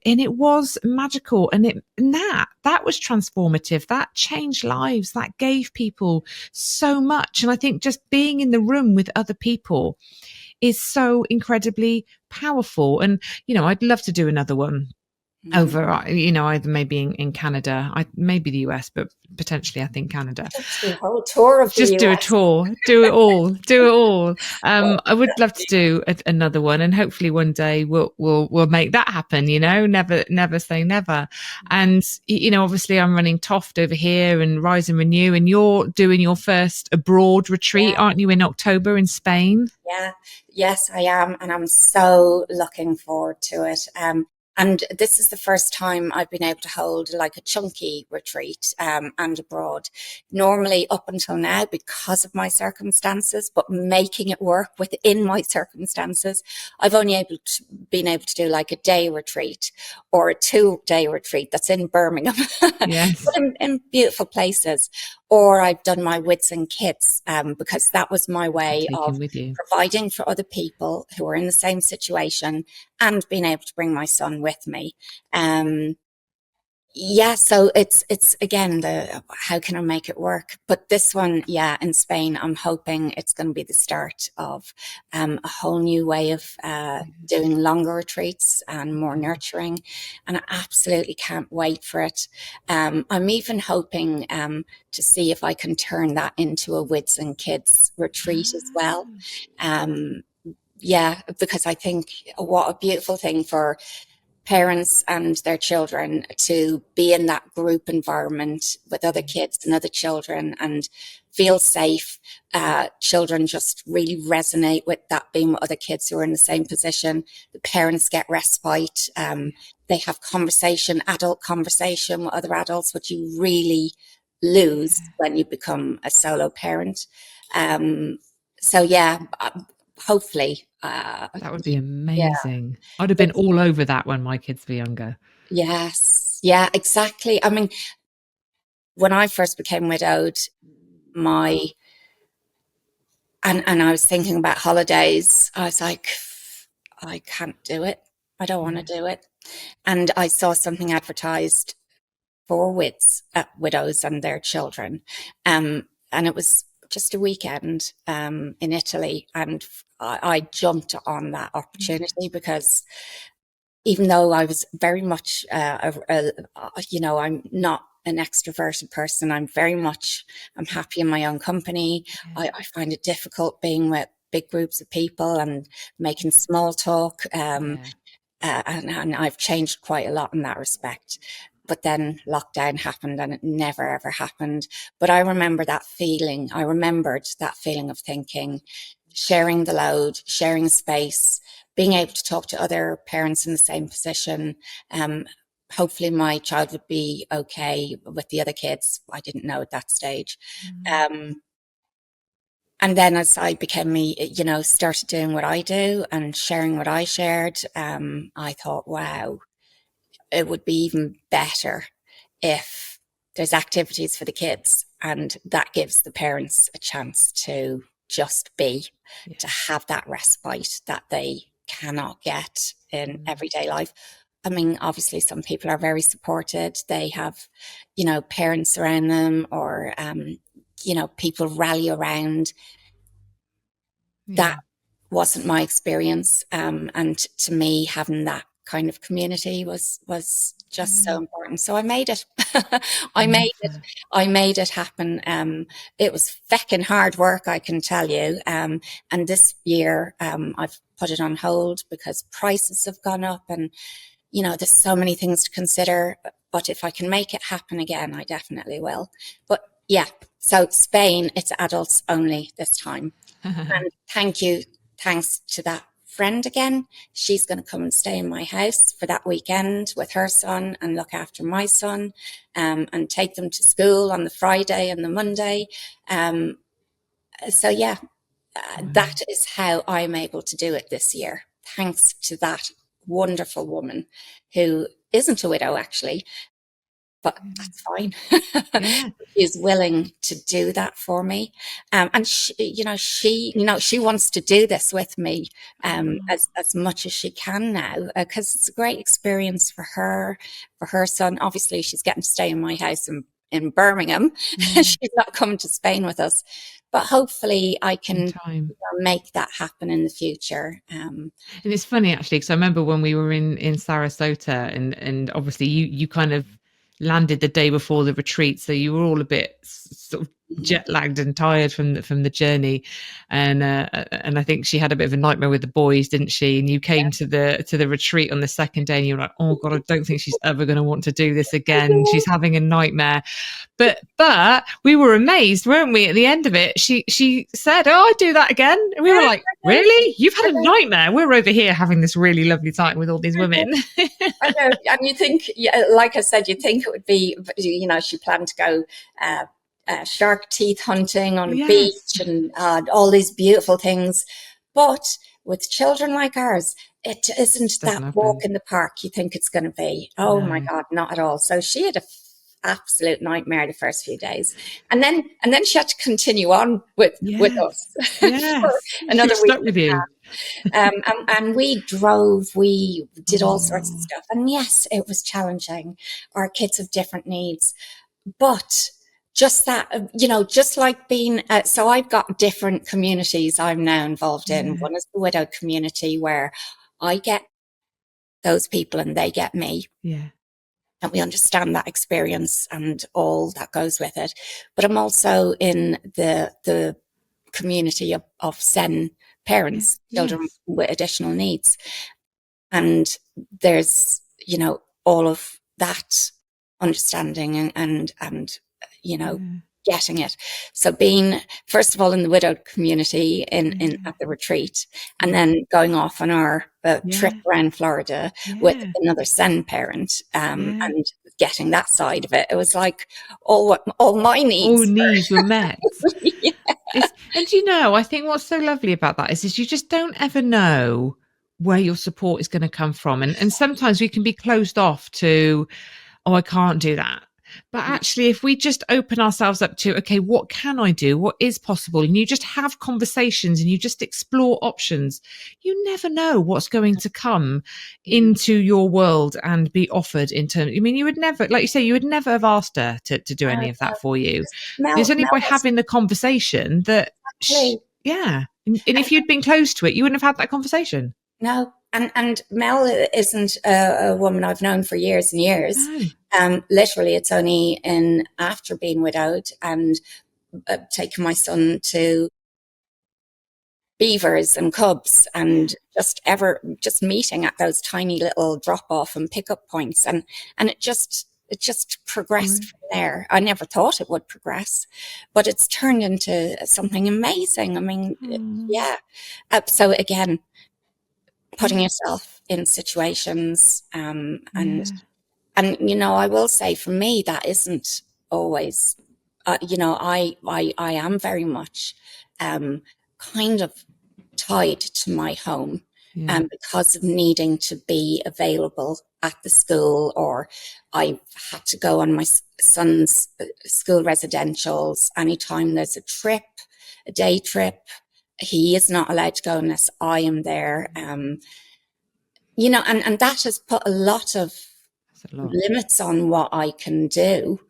it was magical. And that was transformative. That changed lives. That gave people so much. And I think just being in the room with other people is so incredibly powerful. And, I'd love to do another one Mm. over, either maybe in Canada, maybe the US, but potentially I think Canada. Let's do a whole tour of the Just do a US. tour, do it all, do it all. Well, I would love to do another one, and hopefully one day we'll make that happen. Never say never. And obviously I'm running Toft over here and Rise and Renew, and you're doing your first abroad retreat, yeah, aren't you, in October in Spain? yeah, yes, I am, and I'm so looking forward to it. And this is the first time I've been able to hold like a chunky retreat, and abroad. Normally, up until now, because of my circumstances, but making it work within my circumstances, I've only been able to do like a day retreat or a 2 day retreat that's in Birmingham, but Yes. in beautiful places. Or I've done my Wids and Kids, because that was my And way take of him with you. providing for other people who are in the same situation and being able to bring my son with me. Yeah, so it's again the how can I make it work? But this one, yeah, in Spain, I'm hoping it's going to be the start of a whole new way of doing longer retreats and more nurturing, and I absolutely can't wait for it. I'm even hoping to see if I can turn that into a Wids and Kids retreat as well. Um, yeah, because I think what a beautiful thing for parents and their children to be in that group environment with other kids and other children and feel safe. Children just really resonate with that, being with other kids who are in the same position. The parents get respite. They have conversation, adult conversation with other adults, which you really lose Yeah. when you become a solo parent. So yeah, hopefully, That would be yeah, amazing. I'd have been it's, all over that when my kids were younger. yes, yeah, exactly. I mean, when I first became widowed, my and I was thinking about holidays. I was like, I can't do it. I don't want to Yeah. do it. And I saw something advertised for widows and their children, and it was just a weekend in Italy, and I jumped on that Yeah. opportunity because even though I was very much, I'm not an extroverted person. I'm happy in my own company. Yeah. I find it difficult being with big groups of people and making small talk. Yeah. And I've changed quite a lot in that respect. But then lockdown happened and it never ever happened. But I remember that feeling. I remembered that feeling of thinking, sharing the load, sharing space, being able to talk to other parents in the same position. Um, Hopefully my child would be okay with the other kids. I didn't know at that stage. Mm. Um, and then as I became me, started doing what I do and sharing what I shared, I thought, wow, it would be even better if there's activities for the kids and that gives the parents a chance to just be, Yeah. to have that respite that they cannot get in Mm. everyday life. I mean, obviously, some people are very supported. They have, parents around them or, people rally around. That Yeah. wasn't my experience. And to me, having that kind of community was just so Yeah. important. So I made it. I I made love it. that. I made it happen. It was feckin' hard work, I can tell you. And this year, I've put it on hold because prices have gone up and, there's so many things to consider. But if I can make it happen again, I definitely will. But yeah, so Spain, it's adults only this time. And thank you. Thanks to that friend again. She's going to come and stay in my house for that weekend with her son and look after my son, and take them to school on the Friday and the Monday. Um, so, yeah, Wow. that is how I'm able to do it this year. Thanks to that wonderful woman who isn't a widow, actually, but Yeah. that's fine. Yeah. Is willing to do that for me, and she wants to do this with me, Oh. as much as she can now, because it's a great experience for her son. Obviously, she's getting to stay in my house in Birmingham. Yeah. She's not coming to Spain with us, but hopefully, I In can time. make that happen in the future. And it's funny actually because I remember when we were in Sarasota, and obviously you kind of landed the day before the retreat, so you were all a bit sort of jet lagged and tired from the journey, and I think she had a bit of a nightmare with the boys, didn't she? And you came to the retreat on the second day, and you were like, oh god, I don't think she's ever going to want to do this again. She's having a nightmare. But we were amazed, weren't we? At the end of it, she said, "Oh, I'd do that again." And we were Yeah, like, I "Really? You've had a know. nightmare? We're over here having this really lovely time with all these women." I know, and you think, yeah, like I said, you think it would be, she planned to go shark teeth hunting on a Yes, beach and all these beautiful things, but with children like ours, it isn't doesn't that walk happen. in the park you think it's going to be. Oh my No. God, not at all. So she had a absolute nightmare the first few days, and then she had to continue on with Yes. us for Yes. She another was week. stuck with you. And we drove, we did all sorts of Oh, stuff. And yes, it was challenging. Our kids have different needs. But just that, just like being, so I've got different communities I'm now involved in. yeah. One is the widow community where I get those people and they get me. Yeah. And we understand that experience and all that goes with it. But I'm also in the community of SEN Yeah. parents, children Yes. with additional needs. And there's all of that understanding and Yeah. getting it. So being, first of all, in the widowed community in Yeah. at the retreat, and Yeah. then going off on our trip Yeah. around Florida with Yeah. another Sen parent, Yeah. and getting that side of it. It was like all my All needs. needs were met. Yeah. It's, and I think what's so lovely about that is you just don't ever know where your support is going to come from. And sometimes we can be closed off to, oh, I can't do that. But actually, if we just open ourselves up to, okay, what can I do? What is possible? And you just have conversations and you just explore options, you never know what's going to come into your world and be offered in terms. I mean, you would never, like you say, you would never have asked her to do any of that for you. It's only Mel by was having the conversation that, actually, yeah. And and if you'd been close to it, you wouldn't have had that conversation. no, and Mel isn't a woman I've known for years and years. No. Literally, it's only in after being widowed and taking my son to beavers and cubs Yeah. and just meeting at those tiny little drop off and pick up points, and it just progressed Great. from there. I never thought it would progress, but it's turned into something amazing. I mean, Mm. yeah. So again, putting Yeah. yourself in situations, Yeah. and I will say for me that isn't always, I am very much kind of tied to my home, Yeah. because of needing to be available at the school, or I've had to go on my son's school residentials anytime there's a trip, a day trip. He is not allowed to go unless I am there. And that has put a lot of That's a lot. limits on what I can do.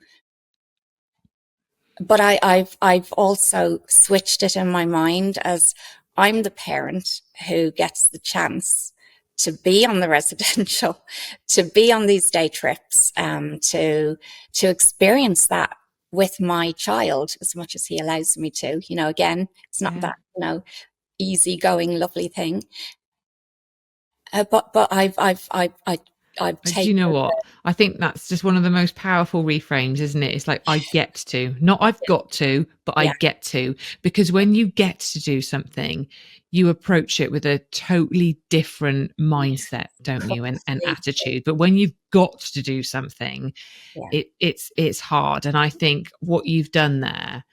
But I've also switched it in my mind as I'm the parent who gets the chance to be on the residential, to be on these day trips, to experience that with my child as much as he allows me to. Again, it's not Yeah. that easygoing, lovely thing. But I've Do you taken know it. what? I think that's just one of the most powerful reframes, isn't it? It's like, I get to, not I've got to, but I Yeah, get to. Because when you get to do something, you approach it with a totally different mindset, don't you? And completely. attitude. But when you've got to do something, Yeah. it's hard. And I think what you've done there,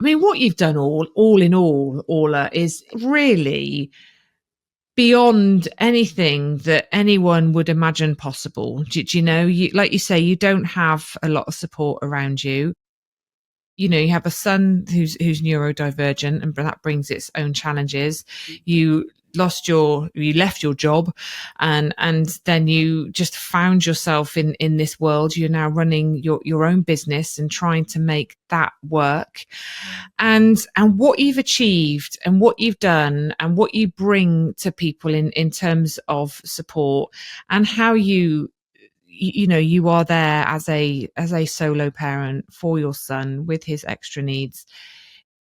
I mean, what you've done all in all, Orla, is really beyond anything that anyone would imagine possible. Do you know, you, like you say, you don't have a lot of support around you. You have a son who's neurodivergent, and that brings its own challenges. You you left your job, and then you just found yourself in this world. You're now running your own business and trying to make that work. And what you've achieved and what you've done and what you bring to people in terms of support, and how you are there as a solo parent for your son with his extra needs.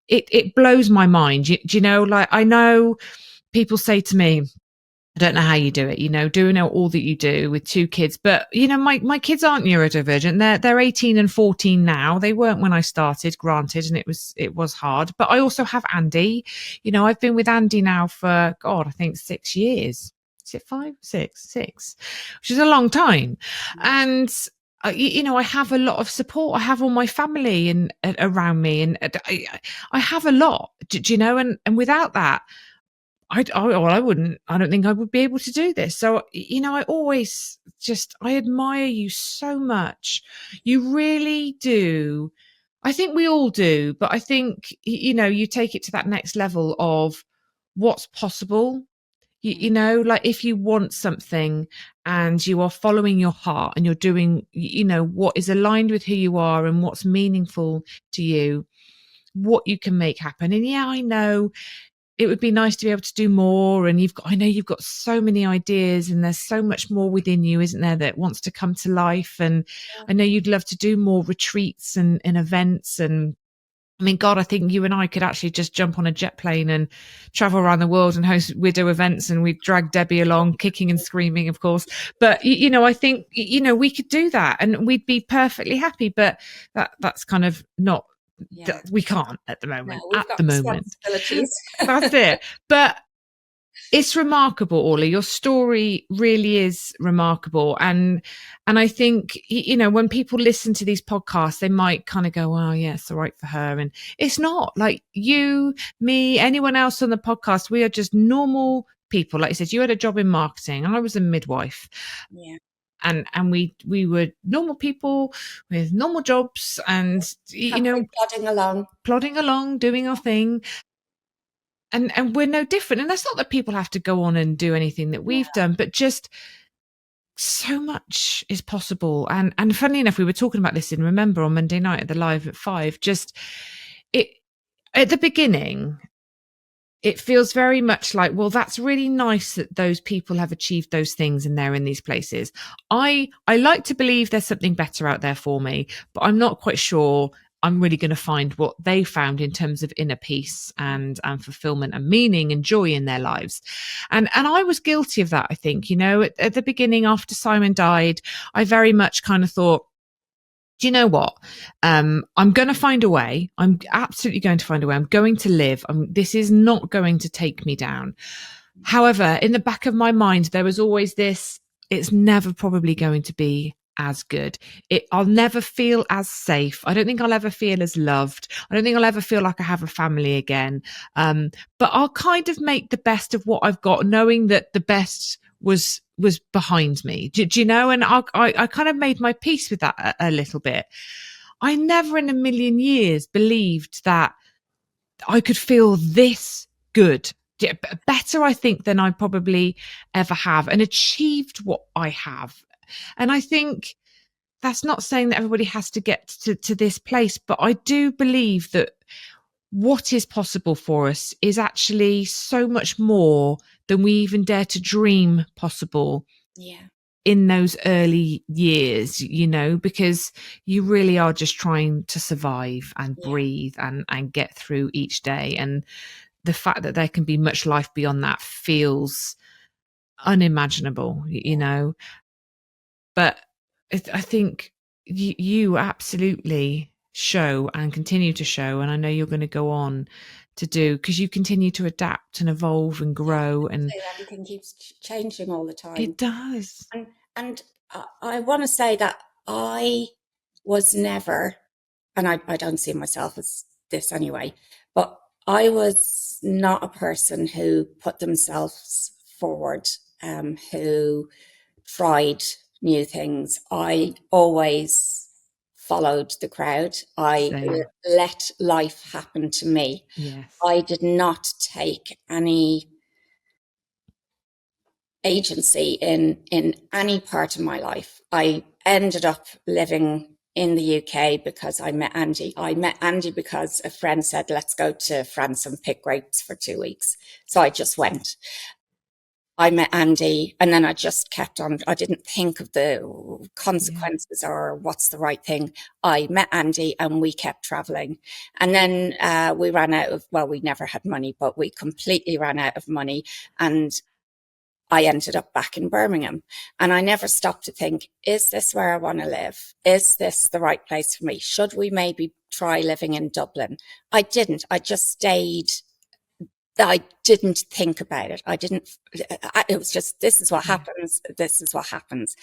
It blows my mind. Do you know, like, I know people say to me, I don't know how you do it, doing all that you do with two kids. But my kids aren't neurodivergent. They're 18 and 14 now. They weren't when I started, granted, and it was hard. But I also have Andy. I've been with Andy now for, God, I think 6 years. Is it 5, 6, 6, which is a long time. And I have a lot of support. I have all my family and around me, and I have a lot. Do you know? And without that, well, I wouldn't. I don't think I would be able to do this. So, I always I admire you so much. You really do. I think we all do, but I think, you take it to that next level of what's possible. Like, if you want something and you are following your heart and you're doing, what is aligned with who you are and what's meaningful to you, what you can make happen. And yeah, I know it would be nice to be able to do more. And I know you've got so many ideas, and there's so much more within you, isn't there, that wants to come to life. And I know you'd love to do more retreats and events and I mean, God, I think you and I could actually just jump on a jet plane and travel around the world and host widow events, and we'd drag Debbie along, kicking and screaming, of course. But I think we could do that, and we'd be perfectly happy. But that's kind of not Yeah. we can't at the No, moment. we've At got the moment, responsibilities. that's it. But it's remarkable, Orla. Your story really is remarkable, and I think when people listen to these podcasts, they might kind of go, "Oh, yeah, it's all right for her," and it's not. Like you, me, anyone else on the podcast, we are just normal people. Like you said, you had a job in marketing, and I was a midwife, Yeah. and we were normal people with normal jobs, and Happily plodding along. plodding along, doing our thing, and we're no different. And that's not that people have to go on and do anything that Yeah. we've done, but just so much is possible. And funnily enough, we were talking about this in Remember on Monday night at the live at 5. Just it at the beginning, it feels very much like, well, that's really nice that those people have achieved those things and they're in these places. I like to believe there's something better out there for me, but I'm not quite sure I'm really going to find what they found in terms of inner peace and fulfillment and meaning and joy in their lives. And I was guilty of that, I think. At the beginning, after Simon died, I very much kind of thought, do you know what? I'm going to find a way. I'm absolutely going to find a way. I'm going to live. This is not going to take me down. However, in the back of my mind, there was always this, it's never probably going to be as good. I'll never feel as safe. I don't think I'll ever feel as loved. I don't think I'll ever feel like I have a family again. But I'll kind of make the best of what I've got, knowing that the best was behind me. Do you know? And I kind of made my peace with that a little bit. I never in a million years believed that I could feel this good. Better, I think, than I probably ever have, and achieved what I have. And I think that's not saying that everybody has to get to this place, but I do believe that what is possible for us is actually so much more than we even dare to dream possible Yeah. in those early years, because you really are just trying to survive and Yeah. breathe and get through each day. And the fact that there can be much life beyond that feels unimaginable, Yeah. But I think you absolutely show and continue to show, and I know you're going to go on to do, because you continue to adapt and evolve and Yeah. grow, and Everything keeps changing all the it time. does. And I want to say that I was never, and I don't see myself as this anyway, but I was not a person who put themselves forward, who tried new things. I always followed the crowd. I Same. let life happen to me. Yes. I did not take any agency in any part of my life. I ended up living in the UK because I met Andy. I met Andy because a friend said, let's go to France and pick grapes for 2 weeks. So I just went. I met Andy, and then I just kept on. I didn't think of the Yeah. consequences or what's the right thing. I met Andy and we kept traveling. And then we ran out of, well, we never had money, but we completely ran out of money. And I ended up back in Birmingham, and I never stopped to think, is this where I want to live? Is this the right place for me? Should we maybe try living in Dublin? I didn't. I just stayed. I didn't think about it. I didn't, it was just, this is what Yeah. happens. This is what happens.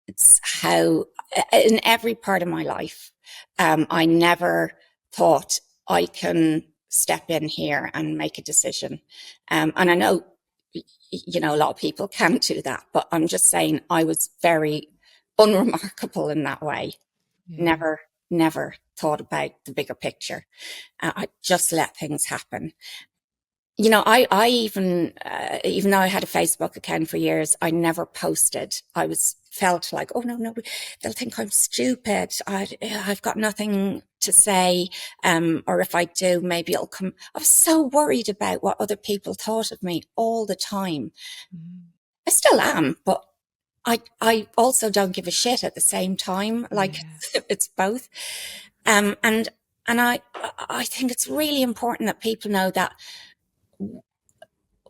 It's how, in every part of my life, I never thought I can step in here and make a decision. And I know, a lot of people can't do that, but I'm just saying I was very unremarkable in that way. Yeah. Never, never thought about the bigger picture. I just let things happen. I even though I had a Facebook account for years, I never posted. Felt like, oh no, they'll think I'm stupid. I've got nothing to say. Or if I do, maybe it'll come. I was so worried about what other people thought of me all the time. Mm. I still am, but I also don't give a shit at the same time. Like Yeah. it's both. And And I think it's really important that people know that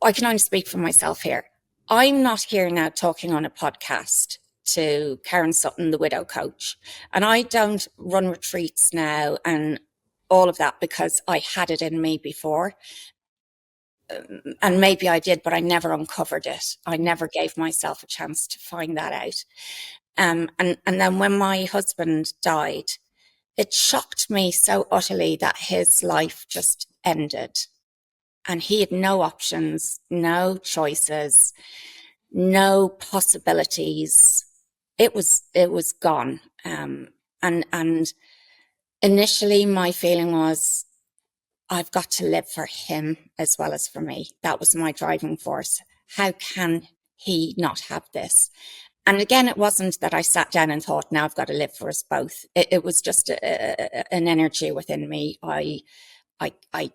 I can only speak for myself here. I'm not here now talking on a podcast to Karen Sutton, the widow coach. And I don't run retreats now and all of that because I had it in me before. And maybe I did, but I never uncovered it. I never gave myself a chance to find that out. And then when my husband died, it shocked me so utterly that his life just ended. And he had no options, no choices, no possibilities. It was gone. And initially my feeling was, I've got to live for him as well as for me. That was my driving force. How can he not have this? And again, it wasn't that I sat down and thought, now I've got to live for us both. It was just an energy within me. I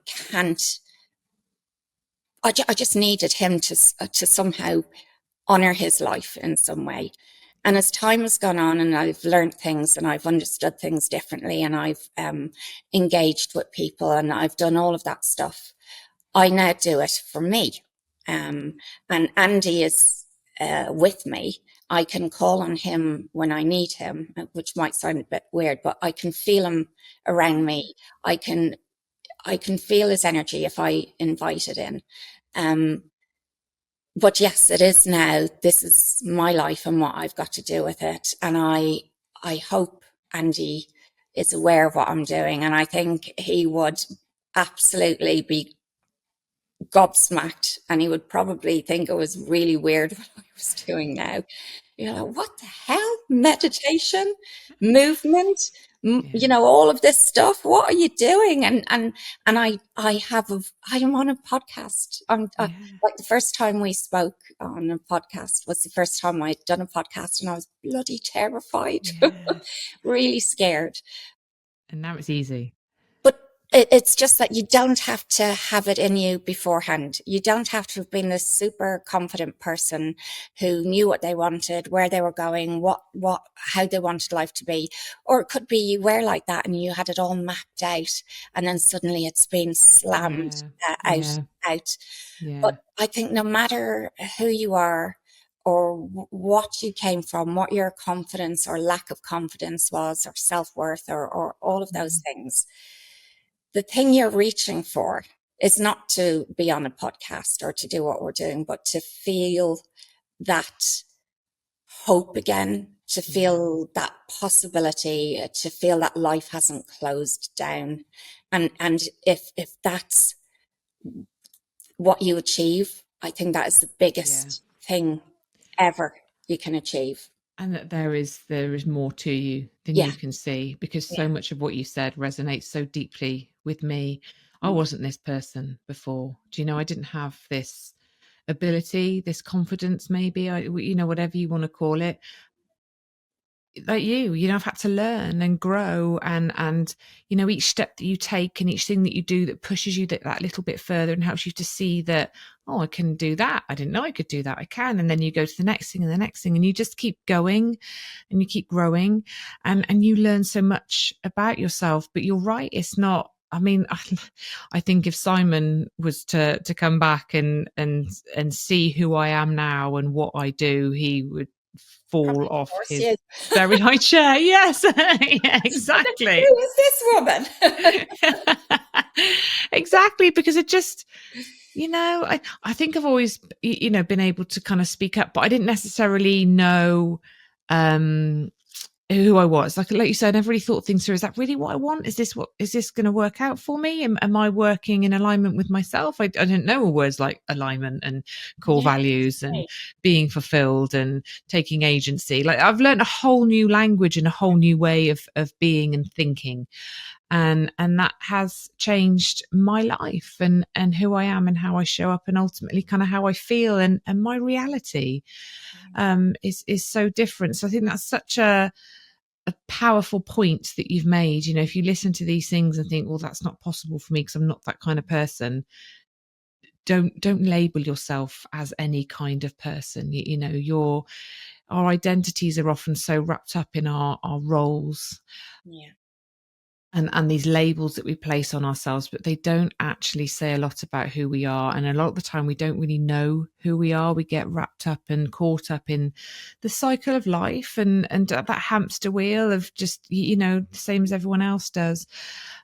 can't. I just needed him to somehow honor his life in some way. And as time has gone on and I've learned things and I've understood things differently and I've engaged with people and I've done all of that stuff, I now do it for me. And Andy is with me. I can call on him when I need him, which might sound a bit weird, but I can feel him around me. I can feel his energy if I invite it in. But yes, it is now. This is my life and what I've got to do with it. And I hope Andy is aware of what I'm doing. And I think he would absolutely be gobsmacked and he would probably think it was really weird what I was doing now. What the hell? Meditation, movement, Yeah. all of this stuff. What are you doing? And I'm on a podcast. Yeah. Like the first time we spoke on a podcast was the first time I'd done a podcast, and I was bloody terrified, Yeah. really scared. And now it's easy. But it's just that you don't have to have it in you beforehand. You don't have to have been this super confident person who knew what they wanted, where they were going, how they wanted life to be. Or it could be you were like that and you had it all mapped out, and then suddenly it's been slammed Yeah. out, Yeah. out. Yeah. But I think no matter who you are or what you came from, what your confidence or lack of confidence was, or self-worth, or all of those Mhm. things, the thing you're reaching for is not to be on a podcast or to do what we're doing, but to feel that hope again, to Yeah. feel that possibility, to feel that life hasn't closed down. And if that's what you achieve, I think that is the Yeah. biggest thing ever you can achieve. And that there is more to you than Yeah, you can see, because yeah. so much of what you said resonates so deeply with me. I Mm, wasn't this person before. Do you know, I didn't have this ability, this confidence, maybe, whatever you want to call it. Like I've had to learn and grow, and each step that you take and each thing that you do that pushes you that little bit further and helps you to see that, oh, I can do that. I didn't know I could do that. I can. And then you go to the next thing and the next thing, and you just keep going and you keep growing, and you learn so much about yourself. But you're right, it's not, I mean, I think if Simon was to come back and see who I am now and what I do, he would fall probably off divorce his you. very high chair. Yes, yeah, exactly. Who is this woman? Exactly, because it just, I think I've always, been able to kind of speak up, but I didn't necessarily know um who I was. Like you said, I never really thought things through. Is that really what I want? Is this going to work out for me? Am I working in alignment with myself? I didn't know words like alignment and core Yeah, values and being fulfilled and taking agency. Like I've learned a whole new language and a whole new way of being and thinking. And that has changed my life and who I am and how I show up and ultimately kind of how I feel and my reality is so different. So I think that's such a powerful point that you've made. If you listen to these things and think, well, that's not possible for me because I'm not that kind of person, don't label yourself as any kind of person. Your our identities are often so wrapped up in our roles. yeah. and these labels that we place on ourselves, but they don't actually say a lot about who we are. And a lot of the time we don't really know who we are. We get wrapped up and caught up in the cycle of life and that hamster wheel of just, the same as everyone else does.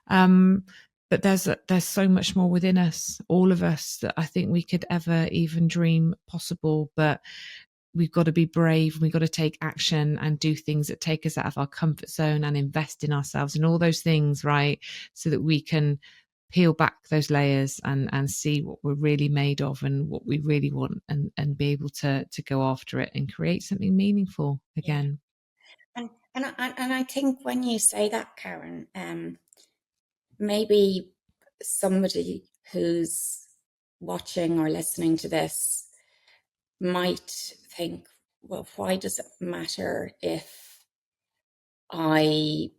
But there's so much more within us, all of us, that I think we could ever even dream possible. But we've got to be brave, and we've got to take action and do things that take us out of our comfort zone and invest in ourselves and all those things, right? So that we can peel back those layers and see what we're really made of and what we really want, and be able to go after it and create something meaningful Yeah. again. And I think when you say that, Karen, maybe somebody who's watching or listening to this might think, well, why does it matter if I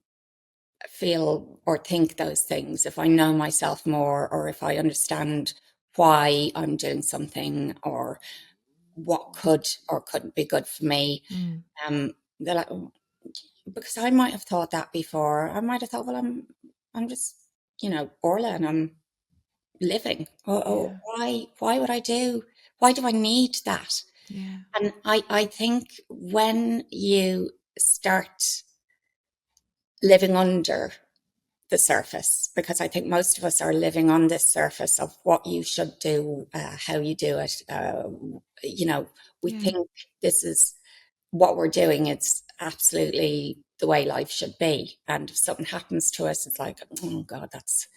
feel or think those things, if I know myself more, or if I understand why I'm doing something, or what could or couldn't be good for me? Mm, They're like, "Oh," because I might have thought that before. I might have thought, well, I'm just, Orla, and I'm living. yeah, Why would I do? Why do I need that? yeah, And I think when you start living under the surface, because I think most of us are living on this surface of what you should do, how you do it. We yeah, think this is what we're doing. It's absolutely the way life should be. And if something happens to us, it's like, oh God, that's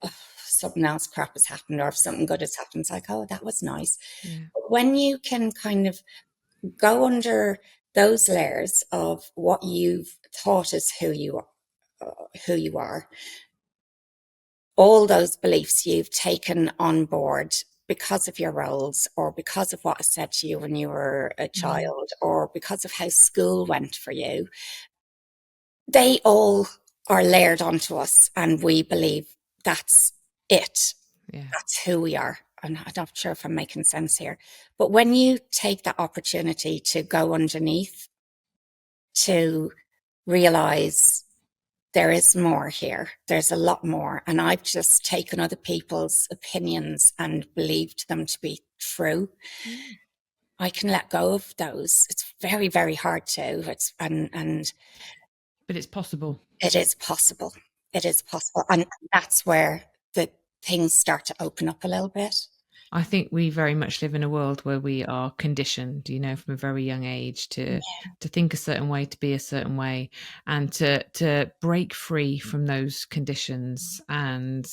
oh, something else crap has happened. Or if something good has happened, it's like, oh, that was nice. yeah, But when you can kind of go under those layers of what you've thought is who you are, all those beliefs you've taken on board because of your roles, or because of what was said to you when you were a mm, child, or because of how school went for you, they all are layered onto us, and we believe that's it. yeah, That's who we are. I'm not sure if I'm making sense here. But when you take that opportunity to go underneath, to realize there is more here. There's a lot more. And I've just taken other people's opinions and believed them to be true. mm. I can let go of those. It's very, very hard to. And But it's possible. it is possible. It is possible. And that's where the things start to open up a little bit. I think we very much live in a world where we are conditioned, from a very young age to think a certain way, to be a certain way, and to break free from those conditions and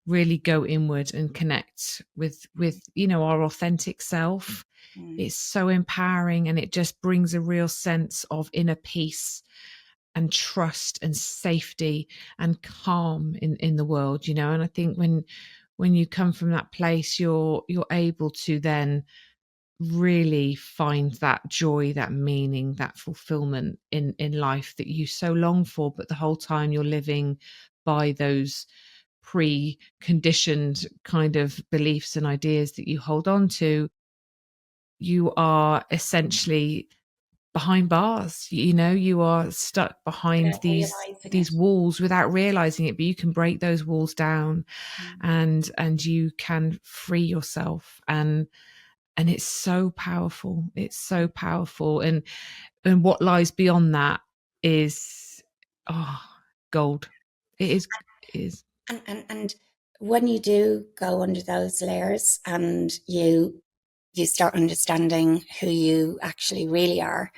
really go inward and connect with our authentic self. Mm, It's so empowering, and it just brings a real sense of inner peace and trust and safety and calm in the world. And I think when you come from that place, you're able to then really find that joy, that meaning, that fulfillment in life that you so long for, but the whole time you're living by those pre-conditioned kind of beliefs and ideas that you hold on to. You are essentially behind bars. You are stuck behind without these realizing these it. walls without realizing it, but you can break those walls down, Mm. and you can free yourself. And it's so powerful. It's so powerful. And what lies beyond that is, oh, gold. It is. And when you do go under those layers, and you start understanding who you actually really are,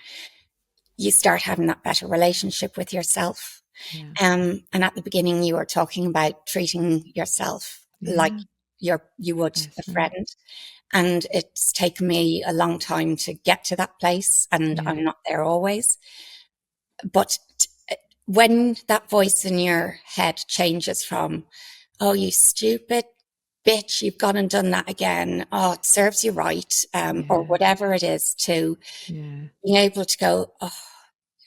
you start having that better relationship with yourself. Yeah. And at the beginning, you were talking about treating yourself like Yeah. you would a Best friend. friend. And it's taken me a long time to get to that place, and Yeah. I'm not there always. But when that voice in your head changes from, oh, you stupid bitch, you've gone and done that again. Oh, it serves you right, or Yeah. whatever it is, to Yeah. being able to go, oh,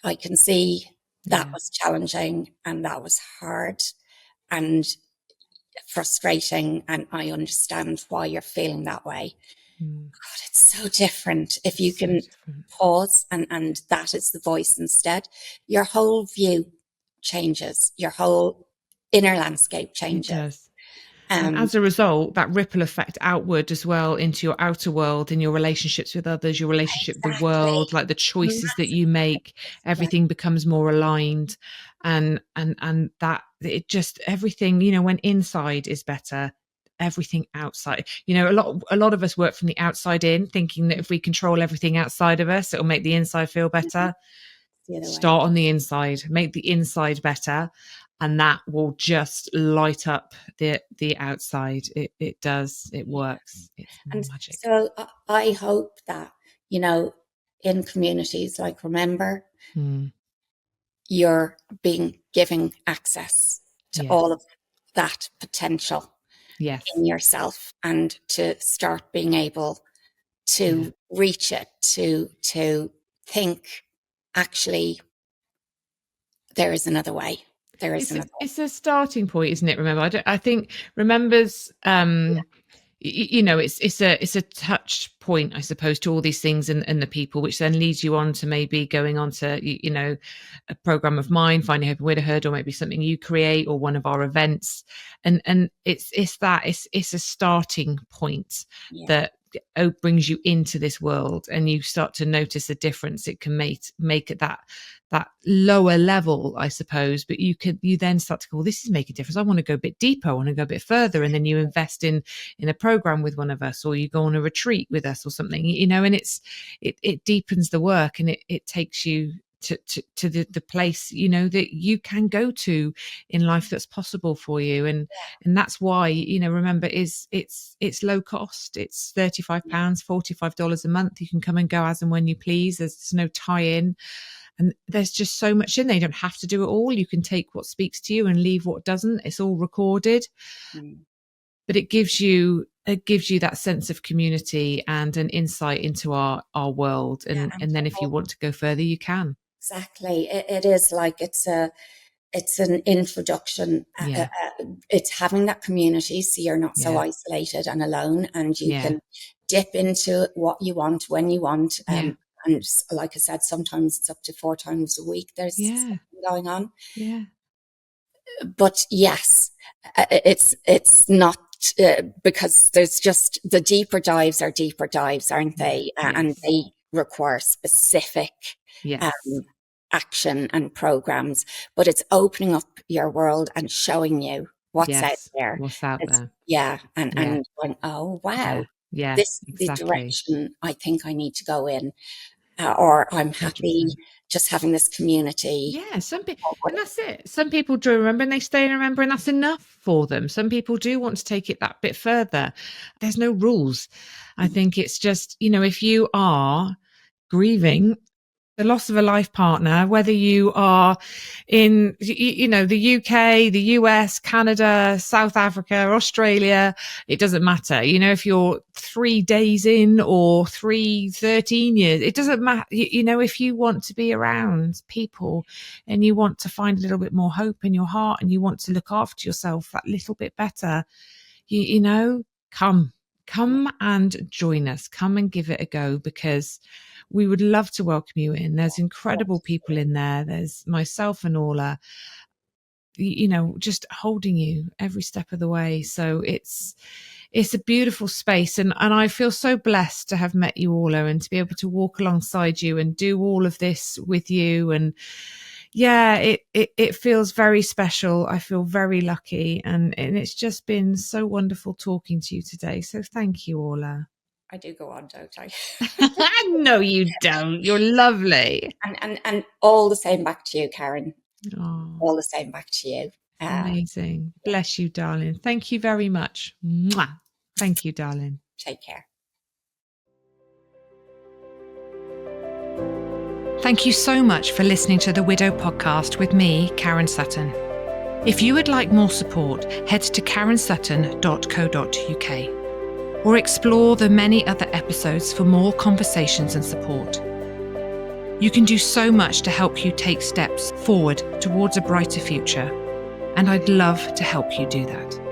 I can see that Yeah. was challenging, and that was hard and frustrating. And I understand why you're feeling that way. Mm. God, it's so different if It's you so can different. pause, and that is the voice instead. Your whole view changes. Your whole inner landscape It changes. does. And as a result, that ripple effect outward as well into your outer world, in your relationships with others, your relationship with the Exactly. world, like the choices that you Massive make, changes. Yeah. everything becomes more aligned. And that it just, everything, you know, when inside is better, everything outside, you know, a lot of us work from the outside in, thinking that if we control everything outside of us, it'll make the inside feel Mhm. better. The other way. Start on the inside, make the inside better, and that will just light up the outside. It does, it Yeah. works, it's And magic. so I hope that, you know, in communities like Remember, Mm, you're being given access to all yes, of that potential yes, in yourself, and to start being able yeah. to reach it, to think, actually, there is another way. There is another way. It's a starting point, isn't it? Remember, I think remembers. You know, it's a touch point, I suppose, to all these things and the people, which then leads you on to maybe going on to, you know, a program of mine, Finding Hope in Widowhood, or maybe something you create, or one of our events. And it's a starting point Yeah. that brings you into this world, and you start to notice the difference it can make at that lower level, I suppose. But you then start to go, well, this is making a difference. I want to go a bit deeper. I want to go a bit further. And then you invest in a program with one of us, or you go on a retreat with us or something, you know, and it deepens the work, and it takes you to the place, you know, that you can go to in life, that's possible for you. And that's why, you know, Remember is it's low cost. It's £35, $45 a month. You can come and go as and when you please. There's no tie in. And there's just so much in there. You don't have to do it all. You can take what speaks to you and leave what doesn't. It's all recorded, Mm. but it gives you that sense of community and an insight into our world. Yeah, And then if you want to go further, you can. exactly. It is like it's an introduction. Yeah, It's having that community, so you're not so yeah, isolated and alone, and you yeah, can dip into what you want when you want. yeah, And like I said, sometimes it's up to 4 times a week. There's yeah, something going on. yeah. But yes, it's not, because there's just, the deeper dives are deeper dives, aren't Yeah. they? And Yes. they require specific Yes. um, action and programs. But it's opening up your world and showing you what's out Yes. there. What's out It's, there? yeah, Yeah. and going, oh Yeah. wow, Yeah. this is the Exactly. direction I think I need to go in. Or I'm happy 100%. just having this community. Yeah. Or And that's it. Some people do remember and they stay and remember, and that's enough for them. Some people do want to take it that bit further. There's no rules. I think it's just, you know, if you are grieving the loss of a life partner, whether you are in, you know, the UK, the US, Canada, South Africa, Australia, it doesn't matter. You know, if you're 3 days in or 13 years, it doesn't matter. You know, if you want to be around people and you want to find a little bit more hope in your heart and you want to look after yourself that little bit better, you know, come and join us. Come and give it a go, because we would love to welcome you in. There's incredible people in there. There's myself and Orla, you know, just holding you every step of the way. So it's a beautiful space, and I feel so blessed to have met you, Orla, and to be able to walk alongside you and do all of this with you. And yeah, it feels very special. I feel very lucky, and it's just been so wonderful talking to you today. So thank you, Orla. I do go on, don't I? No, you don't. You're lovely. And all the same back to you, Karen. Oh, All the same back to you. amazing. Yeah, Bless you, darling. Thank you very much. Mwah. Thank you, darling. take care. Thank you so much for listening to the Widow podcast with me, Karen Sutton. If you would like more support, head to karensutton.co.uk or explore the many other episodes for more conversations and support. You can do so much to help you take steps forward towards a brighter future, and I'd love to help you do that.